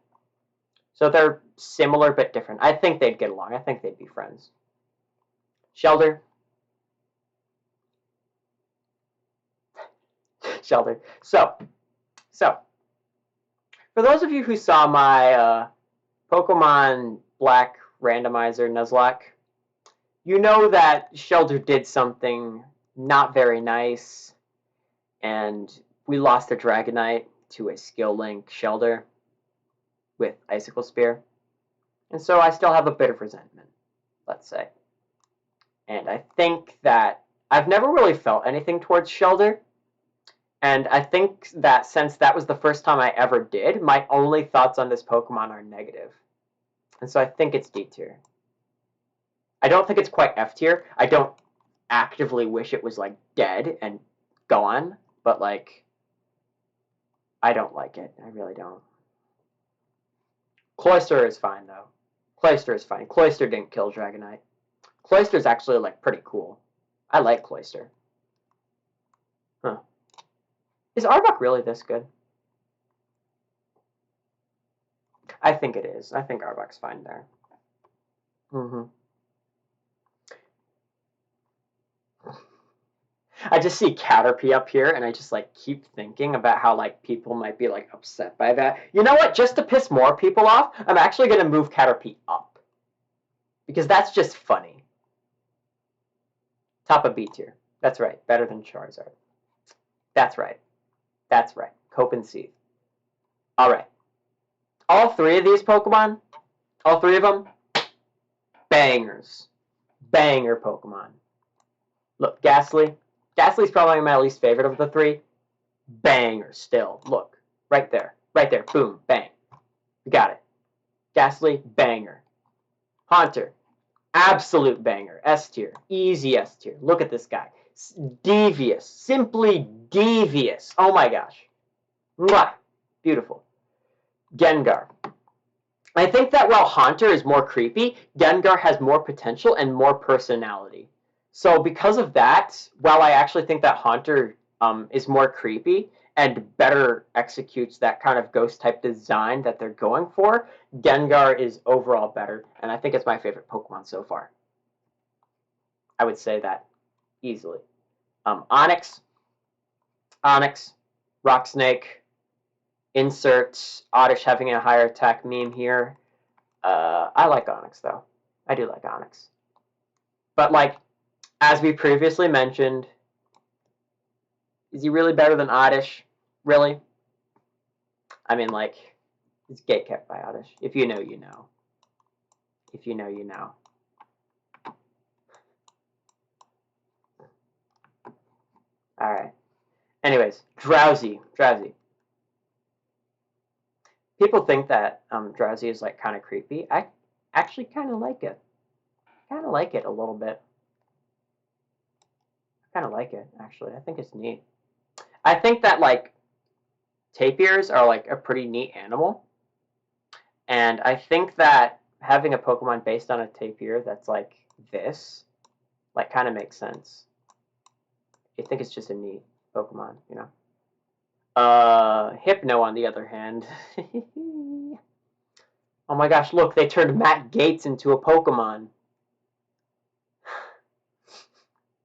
So they're similar but different. I think they'd get along. I think they'd be friends. Shelter. Shelter. So, for those of you who saw my Pokemon Black randomizer Nuzlocke, you know that Shelter did something not very nice, and we lost a Dragonite to a Skill Link Shelter with Icicle Spear. And so I still have a bit of resentment, let's say. And I think that I've never really felt anything towards Shelter. And I think that since that was the first time I ever did, my only thoughts on this Pokemon are negative. And so I think it's D tier. I don't think it's quite F tier. I don't actively wish it was dead and gone, but I don't like it. I really don't. Cloyster is fine though. Cloyster is fine. Cloyster didn't kill Dragonite. Cloyster's actually pretty cool. I like Cloyster. Huh. Is Arbok really this good? I think it is. I think Arbok's fine there. I just see Caterpie up here, and I just keep thinking about how people might be upset by that. You know what? Just to piss more people off, I'm actually gonna move Caterpie up. Because that's just funny. Top of B tier. That's right. Better than Charizard. That's right. That's right. Cope and Seethe. All right. All three of these Pokemon, all three of them, bangers. Banger Pokemon. Look, Ghastly. Ghastly's probably my least favorite of the three. Banger still. Look. Right there. Right there. Boom. Bang. We got it. Ghastly. Banger. Haunter. Absolute banger. S tier. Easy S tier. Look at this guy. Devious. Simply devious. Oh my gosh. Mwah. Beautiful. Gengar. I think that while Haunter is more creepy, Gengar has more potential and more personality. So because of that, while I actually think that Haunter is more creepy and better executes that kind of ghost type design that they're going for, Gengar is overall better, and I think it's my favorite Pokemon so far. I would say that easily. Onyx, Rock Snake, insert Oddish having a higher attack meme here. I like Onyx, though. I do like Onyx. But, like, as we previously mentioned, is he really better than Oddish? Really? I mean, like, it's gatekept by Oddish. If you know, you know. If you know, you know. Alright. Anyways, Drowsy. People think that Drowsy is, like, kind of creepy. I actually kind of like it. Kind of like it a little bit. I kind of like it, actually. I think it's neat. I think that, like, tapirs are, like, a pretty neat animal. And I think that having a Pokemon based on a tapir that's, like, this, like, kind of makes sense. I think it's just a neat Pokemon, you know? Hypno, on the other hand. Oh my gosh, look, they turned Matt Gates into a Pokemon.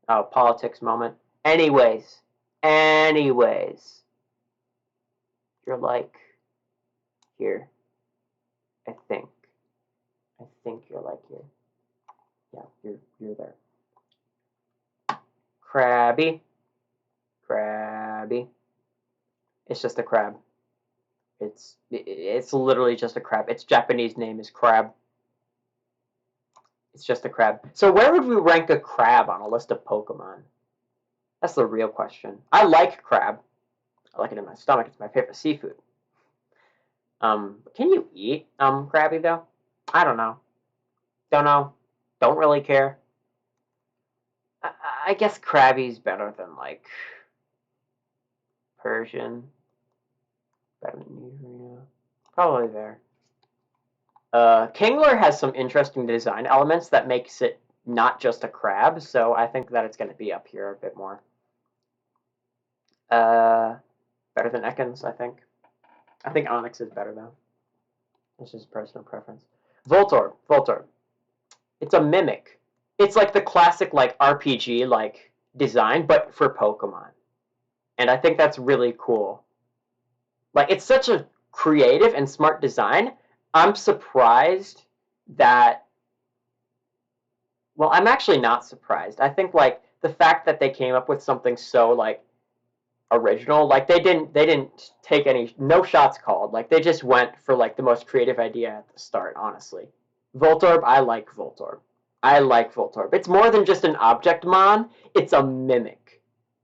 Oh, politics moment. Anyways. You're like here. I think you're like here. Yeah, you're there. Krabby. It's just a crab. It's literally just a crab. Its Japanese name is crab. It's just a crab. So where would we rank a crab on a list of Pokemon? That's the real question. I like crab. I like it in my stomach. It's my favorite seafood. Can you eat Krabby though? I don't know. Don't know. Don't really care. I guess Krabby's better than like Persian. Better than Nidorino. Probably there. Kingler has some interesting design elements that makes it not just a crab, so I think that it's going to be up here a bit more. Better than Ekans, I think. I think Onyx is better, though. It's just personal preference. Voltorb. It's a mimic. It's like the classic like RPG like design, but for Pokemon. And I think that's really cool. Like, it's such a creative and smart design. I'm surprised that... Well, I'm actually not surprised. I think, like, the fact that they came up with something so, like, original, like, they didn't take no shots called. Like, they just went for, like, the most creative idea at the start, honestly. Voltorb, I like Voltorb. It's more than just an object mon, it's a mimic.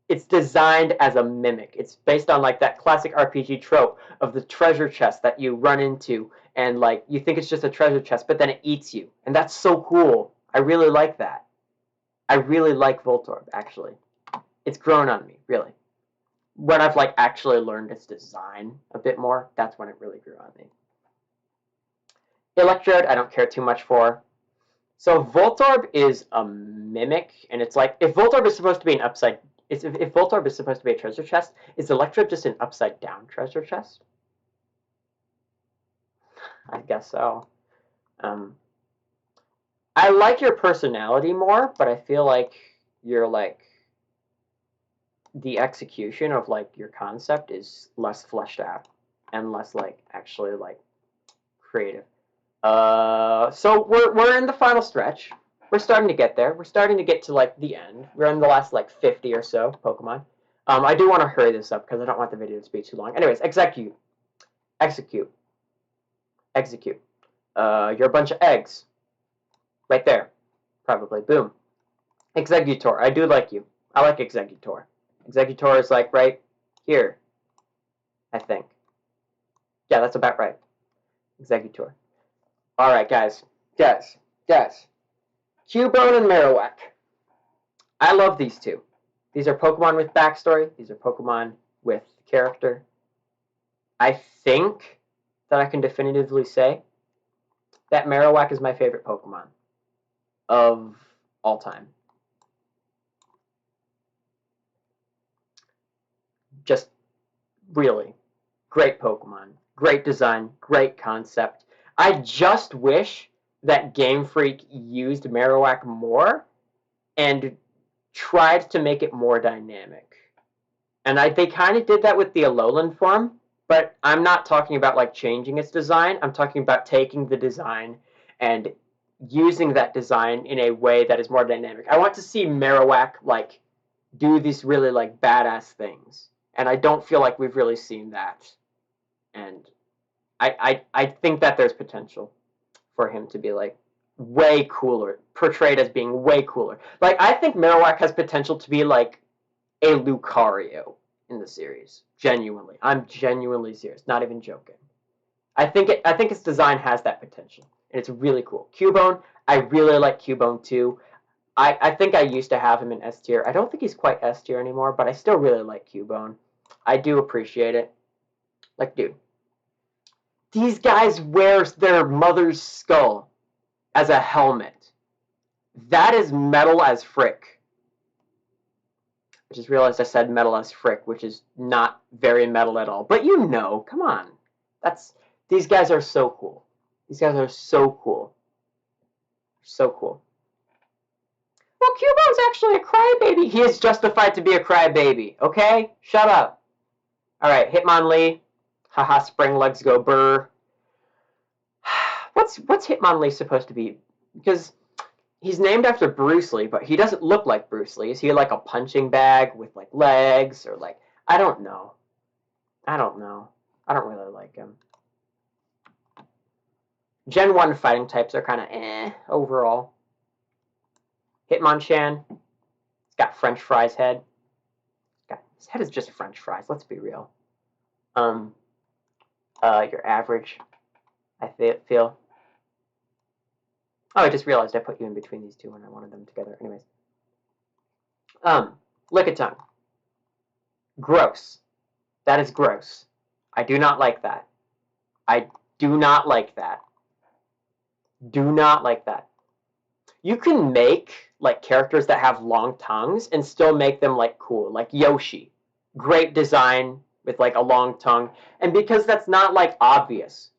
It's designed as a mimic. It's based on like that classic RPG trope of the treasure chest that you run into and like you think it's just a treasure chest, but then it eats you. And that's so cool. I really like that. I really like Voltorb, actually. It's grown on me, really. When I've like actually learned its design a bit more, that's when it really grew on me. Electrode, I don't care too much for. So Voltorb is a mimic, and it's like if Voltorb is supposed to be an upside, if Voltorb is supposed to be a treasure chest, is Electrode just an upside down treasure chest? I guess so. I like your personality more, but I feel like you're like the execution of like your concept is less fleshed out and less like actually like creative. So we're in the final stretch. We're starting to get there. We're starting to get to like the end. We're in the last like 50 or so Pokemon. I do want to hurry this up because I don't want the video to be too long. Anyways, execute. Execute. Execute. You're a bunch of eggs. Right there. Probably. Boom. Executor. I do like you. I like Executor. Executor is like right here. I think. Yeah, that's about right. Executor. Alright, guys. Guys. Cubone and Marowak. I love these two. These are Pokemon with backstory. These are Pokemon with character. I think that I can definitively say that Marowak is my favorite Pokemon of all time. Just really great Pokemon. Great design. Great concept. I just wish that Game Freak used Marowak more and tried to make it more dynamic. And they kind of did that with the Alolan form, but I'm not talking about like changing its design. I'm talking about taking the design and using that design in a way that is more dynamic. I want to see Marowak like do these really like badass things, and I don't feel like we've really seen that. And I think that there's potential for him to be like way cooler, portrayed as being way cooler. Like I think Marowak has potential to be like a Lucario in the series. Genuinely. I'm genuinely serious. Not even joking. I think its design has that potential. And it's really cool. Cubone, I really like Cubone too. I think I used to have him in S tier. I don't think he's quite S tier anymore, but I still really like Cubone. I do appreciate it. Like, dude. These guys wear their mother's skull as a helmet. That is metal as frick. I just realized I said metal as frick, which is not very metal at all. But you know, come on. These guys are so cool. These guys are so cool. So cool. Well, Cubone's actually a crybaby. He is justified to be a crybaby, okay? Shut up. Alright, Hitmonlee. Haha, spring legs go burr. What's Hitmonlee supposed to be? Because he's named after Bruce Lee, but he doesn't look like Bruce Lee. Is he like a punching bag with like legs or like I don't know. I don't really like him. Gen 1 fighting types are kind of overall. Hitmonchan. He's got French fries head. His head is just French fries, let's be real. Your average, I feel. Oh, I just realized I put you in between these two when I wanted them together. Anyways. Lickitung. Gross. That is gross. I do not like that. I do not like that. Do not like that. You can make like characters that have long tongues and still make them like cool. Like Yoshi. Great design with like a long tongue. And because that's not like obvious.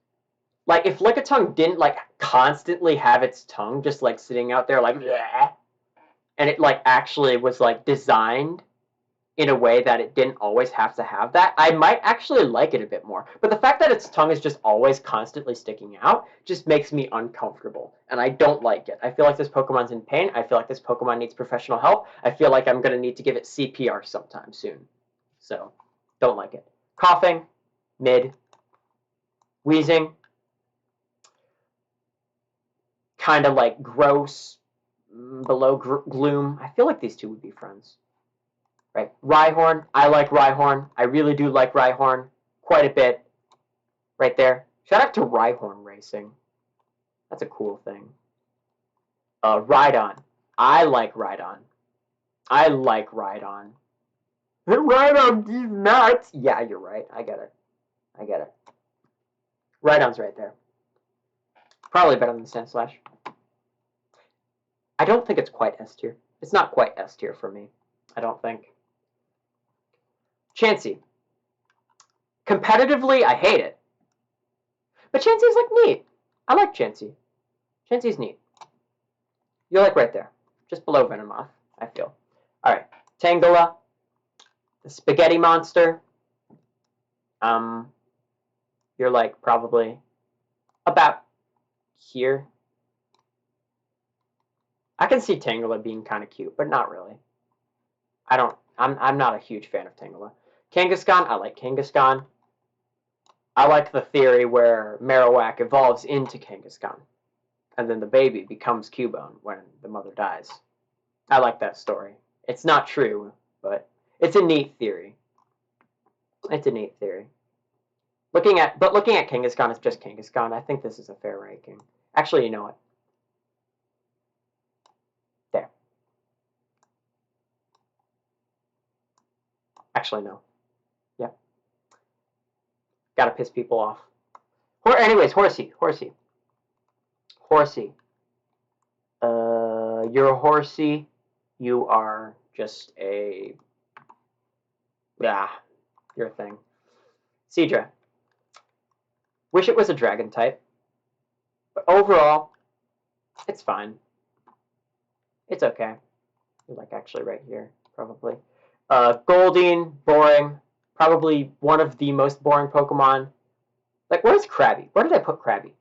Like if Lickitung didn't like constantly have its tongue just like sitting out there like bleh, and it like actually was like designed in a way that it didn't always have to have that, I might actually like it a bit more. But the fact that its tongue is just always constantly sticking out just makes me uncomfortable, and I don't like it. I feel like this Pokemon's in pain. I feel like this Pokemon needs professional help. I feel like I'm going to need to give it CPR sometime soon. So, don't like it. Coughing, mid. Wheezing, kind of like gross, below gloom. I feel like these two would be friends. Right? Rhyhorn, I like Rhyhorn. I really do like Rhyhorn quite a bit. Right there. Shout out to Rhyhorn Racing. That's a cool thing. Rhydon. I like Rhydon. I like Rhydon. Rhydon, these nuts! Yeah, you're right. I get it. I get it. Rhydon's right there. Probably better than Sandslash. I don't think it's quite S tier. It's not quite S tier for me. I don't think. Chansey. Competitively, I hate it. But Chansey's like neat. I like Chansey. Chansey's neat. You're like right there. Just below Venomoth, I feel. Alright. Tangela. The spaghetti monster. You're like probably about here. I can see Tangela being kind of cute, but not really. I'm not a huge fan of Tangela. Kangaskhan, I like Kangaskhan. I like the theory where Marowak evolves into Kangaskhan, and then the baby becomes Cubone when the mother dies. I like that story. It's not true, but it's a neat theory. It's a neat theory. Looking at Kangaskhan as just Kangaskhan, I think this is a fair ranking. Actually, you know what? There. Actually, no. Yep. Gotta piss people off. Anyways, Horsey. You're a Horsey. You are just a... Yeah, you're a thing. Seadra. Wish it was a dragon type. But overall, it's fine. It's okay. Like actually right here, probably. Goldeen, boring. Probably one of the most boring Pokemon. Like, where's Krabby? Where did I put Krabby?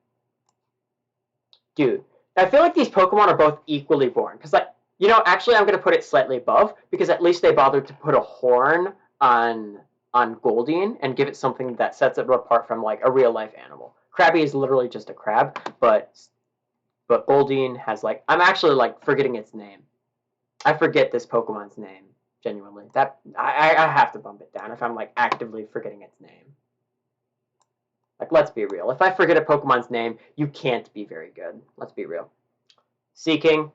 Dude, I feel like these Pokemon are both equally boring. Because, like, you know, actually I'm going to put it slightly above. Because at least they bothered to put a horn on Goldeen and give it something that sets it apart from, like, a real-life animal. Krabby is literally just a crab. But Goldeen has, like... I'm actually, like, forgetting its name. I forget this Pokemon's name. Genuinely. I have to bump it down if I'm, like, actively forgetting its name. Like, let's be real. If I forget a Pokemon's name, you can't be very good. Let's be real. Seeking.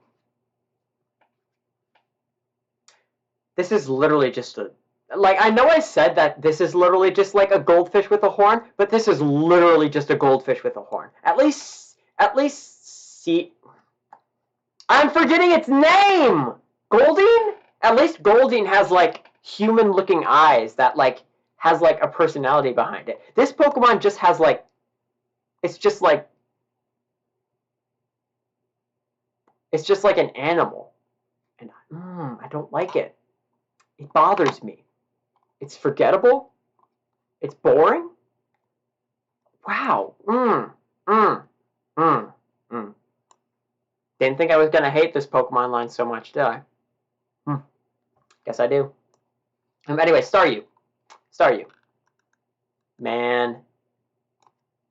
This is literally just a... Like, I know I said that this is literally just like a goldfish with a horn, but this is literally just a goldfish with a horn. At least, see... I'm forgetting its name! Goldeen? At least Goldeen has, like, human-looking eyes that, like, has, like, a personality behind it. This Pokemon just has, like... It's just like an animal. And I don't like it. It bothers me. It's forgettable. It's boring. Wow. Didn't think I was going to hate this Pokemon line so much, did I? Guess I do. Anyway, Staryu. Man,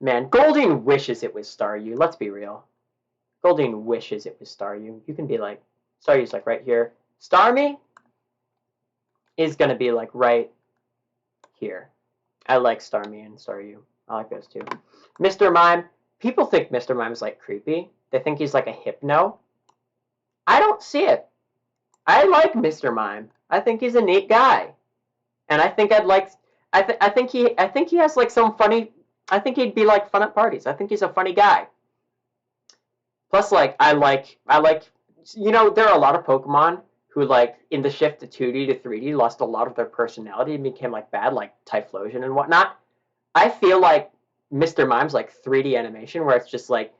Goldeen wishes it was Staryu. Let's be real. Goldeen wishes it was Staryu. You can be like, Staryu's like right here. Starmie is going to be like right here. I like Starmie and Staryu. I like those two. Mr. Mime. People think Mr. Mime is like creepy. They think he's like a hypno. I don't see it. I like Mr. Mime. I think he's a neat guy. And I think I'd like I think he has like some funny I think he'd be like fun at parties. I think he's a funny guy. Plus like I like you know, there are a lot of Pokemon who like in the shift to 2D to 3D lost a lot of their personality and became like bad, like Typhlosion and whatnot. I feel like Mr. Mime's like 3D animation where it's just like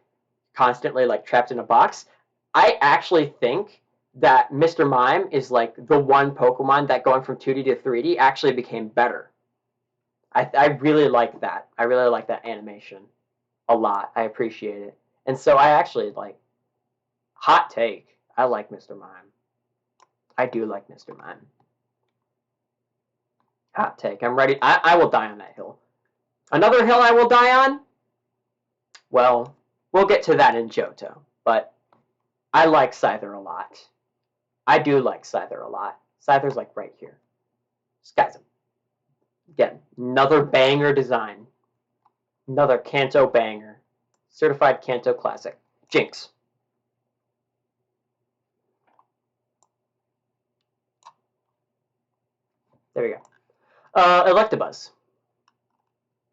constantly like trapped in a box. I actually think that Mr. Mime is like the one Pokemon that going from 2D to 3D actually became better. I really like that. I really like that animation a lot. I appreciate it. And so I actually like, hot take, I like Mr. Mime. I do like Mr. Mime. Hot take. I'm ready. I will die on that hill. Another hill I will die on? Well, we'll get to that in Johto. But I like Scyther a lot. I do like Scyther a lot. Scyther's like right here. This guy's again, another banger design. Another Kanto banger. Certified Kanto classic. Jinx. There we go. Electabuzz.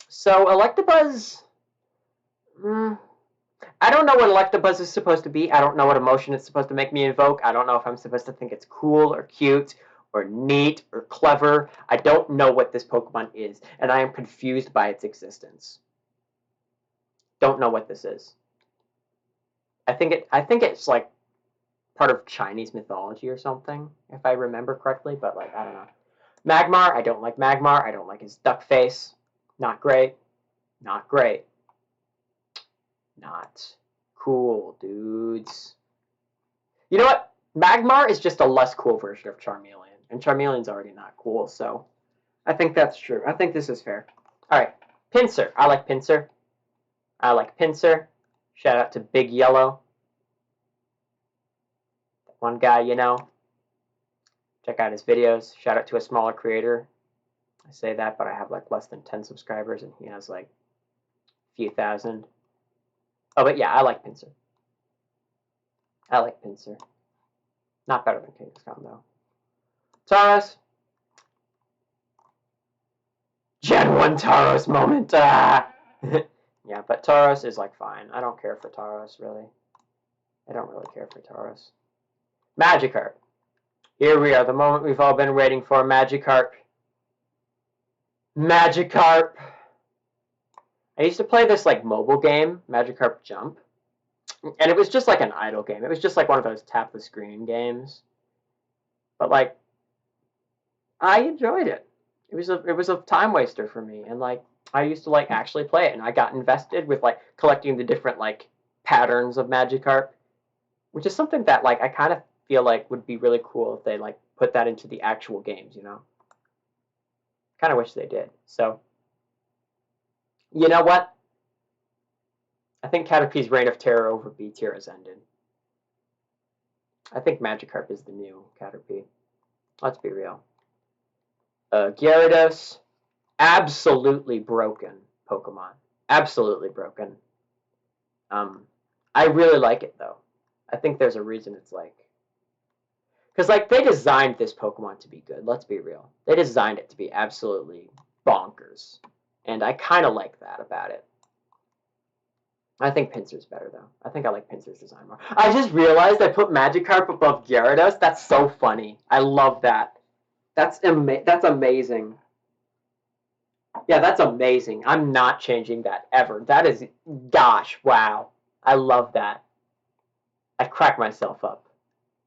So Electabuzz... I don't know what Electabuzz is supposed to be. I don't know what emotion it's supposed to make me invoke. I don't know if I'm supposed to think it's cool or cute or neat or clever. I don't know what this Pokemon is, and I am confused by its existence. Don't know what this is. I think it's like part of Chinese mythology or something, if I remember correctly, but like I don't know. Magmar, I don't like Magmar. I don't like his duck face. Not great. Not great. Not cool, dudes. You know what? Magmar is just a less cool version of Charmeleon, and Charmeleon's already not cool, so I think that's true. I think this is fair. All right, Pinsir. I like Pinsir. I like Pinsir. Shout out to Big Yellow. One guy, you know. Check out his videos. Shout out to a smaller creator. I say that, but I have like less than 10 subscribers, and he has like a few thousand. Oh, but yeah, I like Pinsir. I like Pinsir. Not better than Kangaskhan, though. Tauros. Gen 1 Tauros moment. Ah! Yeah, but Tauros is like fine. I don't care for Tauros, really. I don't really care for Tauros. Magikarp. Here we are, the moment we've all been waiting for. Magikarp. Magikarp. I used to play this like mobile game, Magikarp Jump. And it was just like an idle game. It was just like one of those tap the screen games. But like I enjoyed it. It was a time waster for me, and like I used to like actually play it, and I got invested with like collecting the different like patterns of Magikarp, which is something that like I kind of feel like would be really cool if they like put that into the actual games, you know. Kind of wish they did. So, you know what? I think Caterpie's reign of terror over B tier has ended. I think Magikarp is the new Caterpie. Let's be real. Gyarados, absolutely broken Pokemon. Absolutely broken. I really like it though. I think there's a reason it's like, because like they designed this Pokemon to be good. Let's be real. They designed it to be absolutely bonkers, and I kind of like that about it. I think Pinsir's better though. I think I like Pinsir's design more. I just realized I put Magikarp above Gyarados. That's so funny. I love that. That's amazing. Yeah, that's amazing. I'm not changing that ever. That is, gosh, wow. I love that. I crack myself up.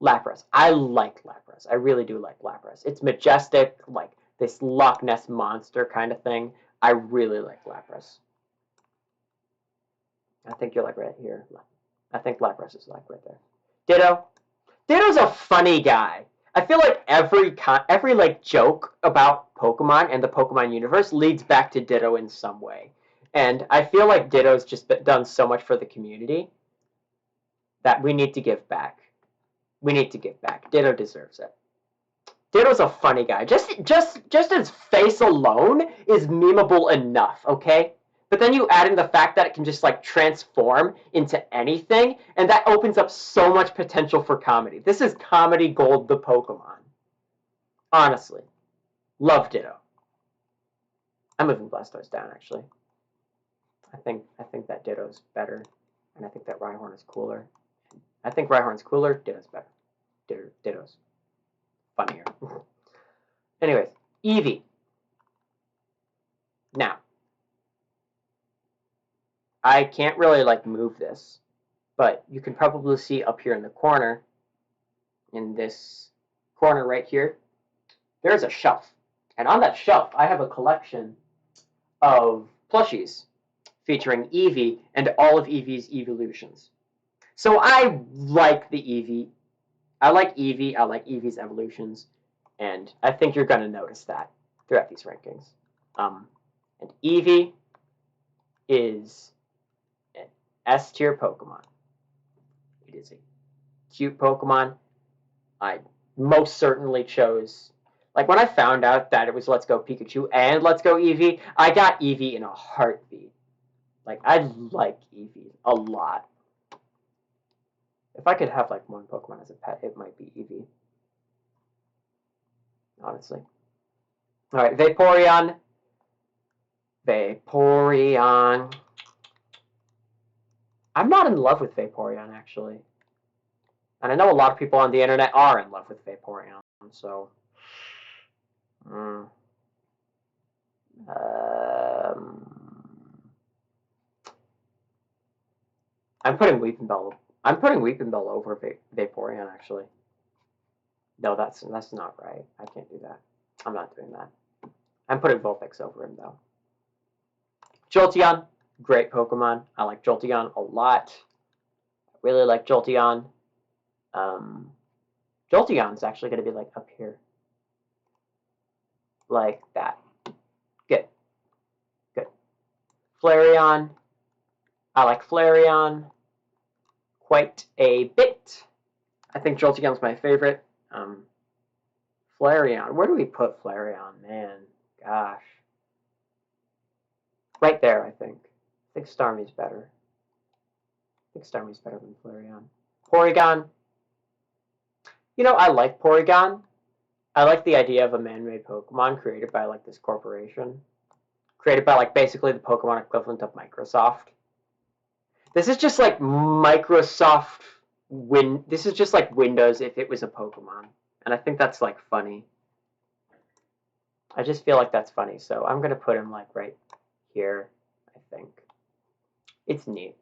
Lapras. I like Lapras. I really do like Lapras. It's majestic, like this Loch Ness monster kind of thing. I really like Lapras. I think you're like right here. I think Lapras is like right there. Ditto. Ditto's a funny guy. I feel like every like joke about Pokemon and the Pokemon universe leads back to Ditto in some way. And I feel like Ditto's just done so much for the community that we need to give back. We need to give back. Ditto deserves it. Ditto's a funny guy. Just his face alone is memeable enough, okay? But then you add in the fact that it can just like transform into anything, and that opens up so much potential for comedy. This is comedy gold, the Pokemon. Honestly. Love Ditto. I'm moving Blastoise down, actually. I think that Ditto's better, and I think that Rhyhorn is cooler. I think Rhyhorn's cooler, Ditto's better. Ditto's funnier. Anyways, Eevee. Now, I can't really like move this, but you can probably see up here in the corner, in this corner right here, there's a shelf. And on that shelf, I have a collection of plushies featuring Eevee and all of Eevee's evolutions. So I like the Eevee. I like Eevee. I like Eevee's evolutions. And I think you're going to notice that throughout these rankings. And Eevee is an S tier Pokemon. It is a cute Pokemon. I most certainly chose, like when I found out that it was Let's Go Pikachu and Let's Go Eevee, I got Eevee in a heartbeat. Like I like Eevee a lot. If I could have like one Pokemon as a pet, it might be Eevee. Honestly. Alright, Vaporeon. Vaporeon. I'm not in love with Vaporeon, actually. And I know a lot of people on the internet are in love with Vaporeon, so... I'm putting Weepinbell. I'm putting Weepinbell over Vaporeon, actually. No, that's not right. I can't do that. I'm not doing that. I'm putting Vulpix over him, though. Jolteon, great Pokemon. I like Jolteon a lot. I really like Jolteon. Jolteon's actually going to be like up here. Like that. Good. Good. Flareon. I like Flareon quite a bit. I think Jolteon's my favorite. Flareon. Where do we put Flareon? Man, gosh. Right there, I think. I think Starmie's better. I think Starmie's better than Flareon. Porygon. You know, I like Porygon. I like the idea of a man-made Pokemon created by, like, this corporation. Created by, like, basically the Pokemon equivalent of Microsoft. This is just like Microsoft this is just like Windows if it was a Pokemon. And I think that's like funny. I just feel like that's funny. So I'm gonna put him like right here, I think. It's neat.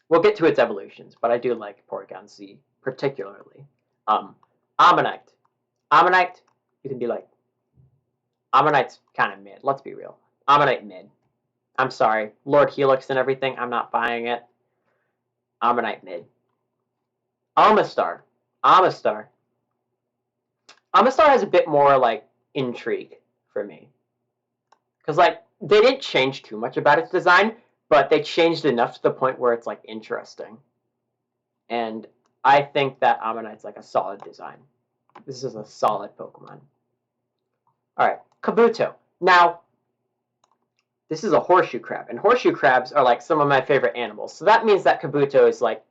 We'll get to its evolutions, but I do like Porygon Z particularly. Ammonite. Ammonite, you can be like Ammonite's kind of mid, let's be real. Ammonite mid. I'm sorry. Lord Helix and everything, I'm not buying it. Ammonite mid. Amistar. Amistar. Amistar has a bit more, like, intrigue for me. Because, like, they didn't change too much about its design, but they changed enough to the point where it's, like, interesting. And I think that Ammonite's, like, a solid design. This is a solid Pokemon. Alright, Kabuto. Now, this is a horseshoe crab, and horseshoe crabs are, like, some of my favorite animals. So that means that Kabuto is, like,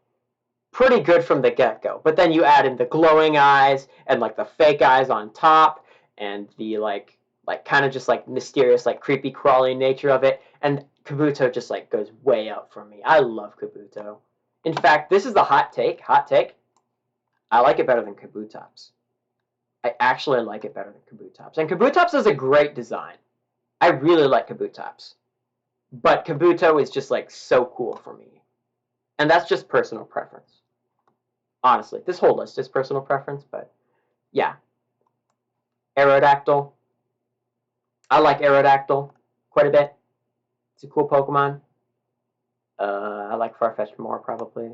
pretty good from the get-go. But then you add in the glowing eyes and like the fake eyes on top and the like kind of just like mysterious, like creepy crawly nature of it. And Kabuto just like goes way up for me. I love Kabuto. In fact, this is the hot take. Hot take. I like it better than Kabutops. I actually like it better than Kabutops. And Kabutops is a great design. I really like Kabutops. But Kabuto is just like so cool for me. And that's just personal preference. Honestly, this whole list is personal preference, but yeah. Aerodactyl. I like Aerodactyl quite a bit. It's a cool Pokemon. I like Farfetch'd more, probably.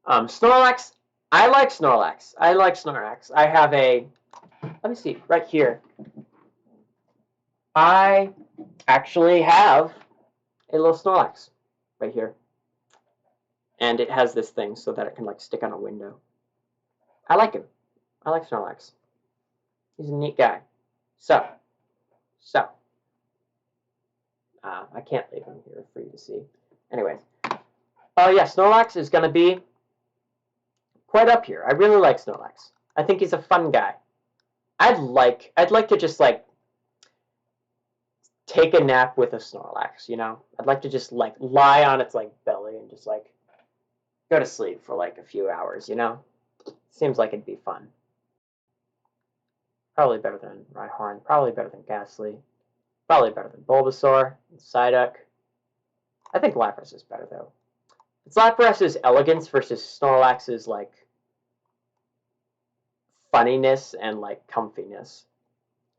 Snorlax. I like Snorlax. I like Snorlax. I have a... Let me see. Right here. I actually have a little Snorlax. Right here. And it has this thing so that it can like stick on a window. I like him. I like Snorlax. He's a neat guy. So, I can't leave him here for you to see. Anyways, yeah, Snorlax is gonna be quite up here. I really like Snorlax. I think he's a fun guy. I'd like to just like take a nap with a Snorlax. You know, I'd like to just like lie on its like belly and just like go to sleep for like a few hours, you know? Seems like it'd be fun. Probably better than Rhyhorn, probably better than Ghastly, probably better than Bulbasaur, and Psyduck. I think Lapras is better, though. It's Lapras's elegance versus Snorlax's, like, funniness and, like, comfiness.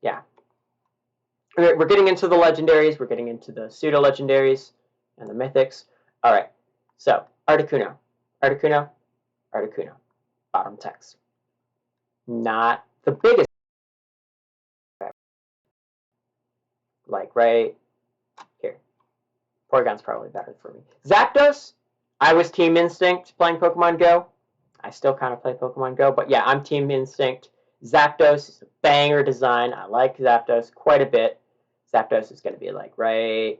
Yeah. Okay, we're getting into the legendaries, we're getting into the pseudo-legendaries, and the mythics. Alright, so, Articuno. Articuno. Articuno. Bottom text. Not the biggest. Like, right here. Porygon's probably better for me. Zapdos. I was Team Instinct playing Pokemon Go. I still kind of play Pokemon Go, but yeah, I'm Team Instinct. Zapdos is a banger design. I like Zapdos quite a bit. Zapdos is going to be like, right...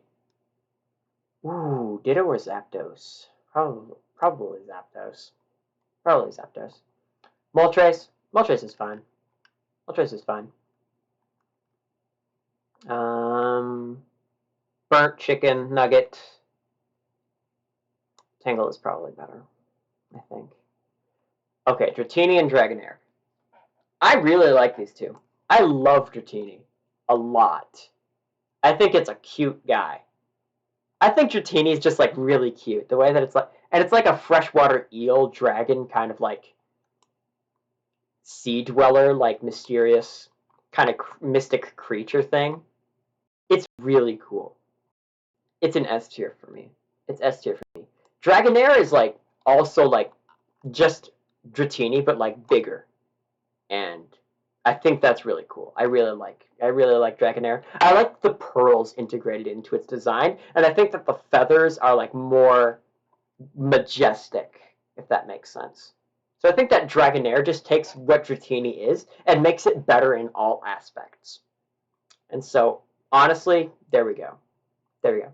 Ooh, Ditto or Zapdos? Probably Zapdos. Probably Zapdos. Moltres. Moltres is fine. Moltres is fine. Burnt chicken nugget. Tangle is probably better, I think. Okay, Dratini and Dragonair. I really like these two. I love Dratini a lot. I think it's a cute guy. I think Dratini is just like really cute. The way that it's like, and it's like a freshwater eel dragon kind of like sea dweller, like mysterious kind of mystic creature thing. It's really cool. It's an S tier for me. It's S tier for me. Dragonair is like also like just Dratini, but like bigger. And I think that's really cool. I really like Dragonair. I like the pearls integrated into its design, and I think that the feathers are like more majestic, if that makes sense. So I think that Dragonair just takes what Dratini is and makes it better in all aspects. And so honestly, there we go. There we go.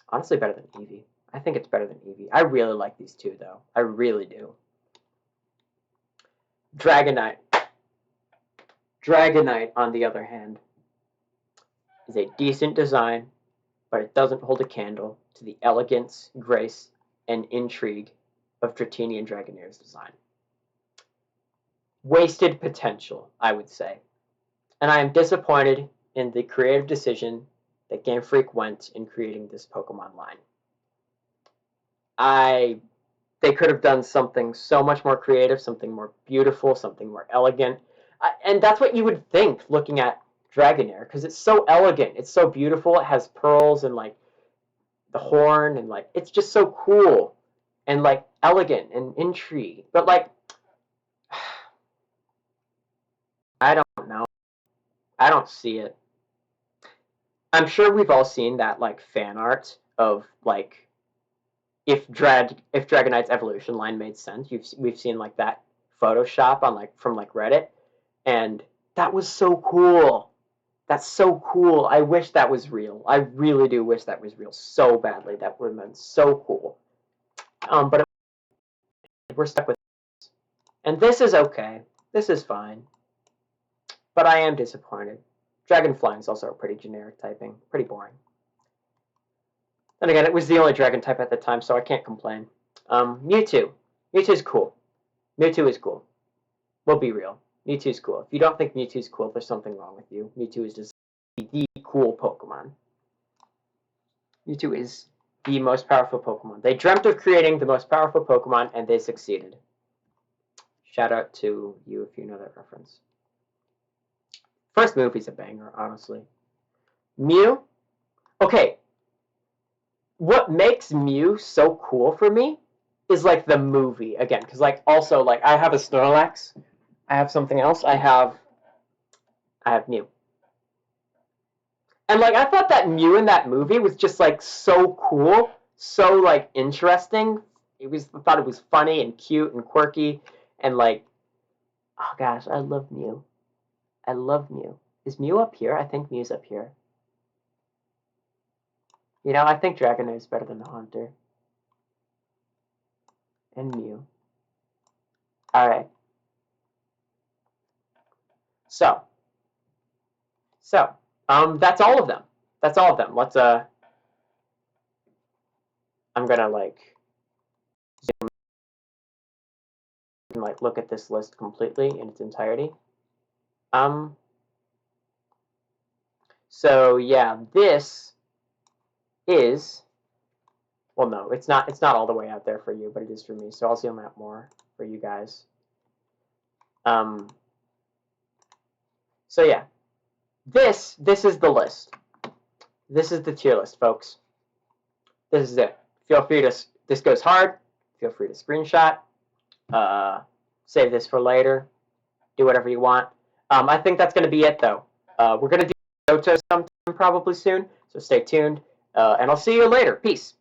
Honestly, better than Eevee. I think it's better than Eevee. I really like these two, though. I really do. Dragonite. Dragonite, on the other hand, is a decent design, but it doesn't hold a candle to the elegance, grace, and intrigue of Dratini and Dragonair's design. Wasted potential, I would say. And I am disappointed in the creative decision that Game Freak went in creating this Pokemon line. They could have done something so much more creative, something more beautiful, something more elegant. And that's what you would think looking at Dragonair, because it's so elegant, it's so beautiful, it has pearls and like the horn, and like it's just so cool and like elegant and intrigue. But like I don't know. I don't see it. I'm sure we've all seen that like fan art of like if Dragonite's evolution line made sense. We've seen like that Photoshop on like from like Reddit, and that was so cool. That's so cool. I wish that was real. I really do wish that was real so badly. That would have been so cool. But we're stuck with this. And this is okay. This is fine. But I am disappointed. Dragon Flying is also a pretty generic typing. Pretty boring. Then again, it was the only dragon type at the time, so I can't complain. Mewtwo. Mewtwo's cool. Mewtwo is cool. We'll be real. Mewtwo's cool. If you don't think Mewtwo's cool, there's something wrong with you. Mewtwo is just the cool Pokemon. Mewtwo is the most powerful Pokemon. They dreamt of creating the most powerful Pokemon, and they succeeded. Shout out to you if you know that reference. First movie's a banger, honestly. Mew? Okay. What makes Mew so cool for me is like the movie again, because like also like I have a Snorlax, I have something else, I have Mew, and like I thought that Mew in that movie was just like so cool, so like interesting. I thought it was funny and cute and quirky, and like oh gosh, I love Mew. I love Mew. Is Mew up here? I think Mew's up here. You know, I think Dragonair is better than the Haunter. And Mew. Alright. So, that's all of them. That's all of them. Let's, I'm gonna, like, zoom and, like, look at this list completely in its entirety. So, yeah, this is, well, no, it's not all the way out there for you, but it is for me, so I'll zoom out more for you guys. So, yeah, this is the list. This is the tier list, folks. This is it. Feel free to, this goes hard. Feel free to screenshot. Save this for later. Do whatever you want. I think that's going to be it, though. We're going to do Kanto sometime probably soon, so stay tuned. And I'll see you later. Peace.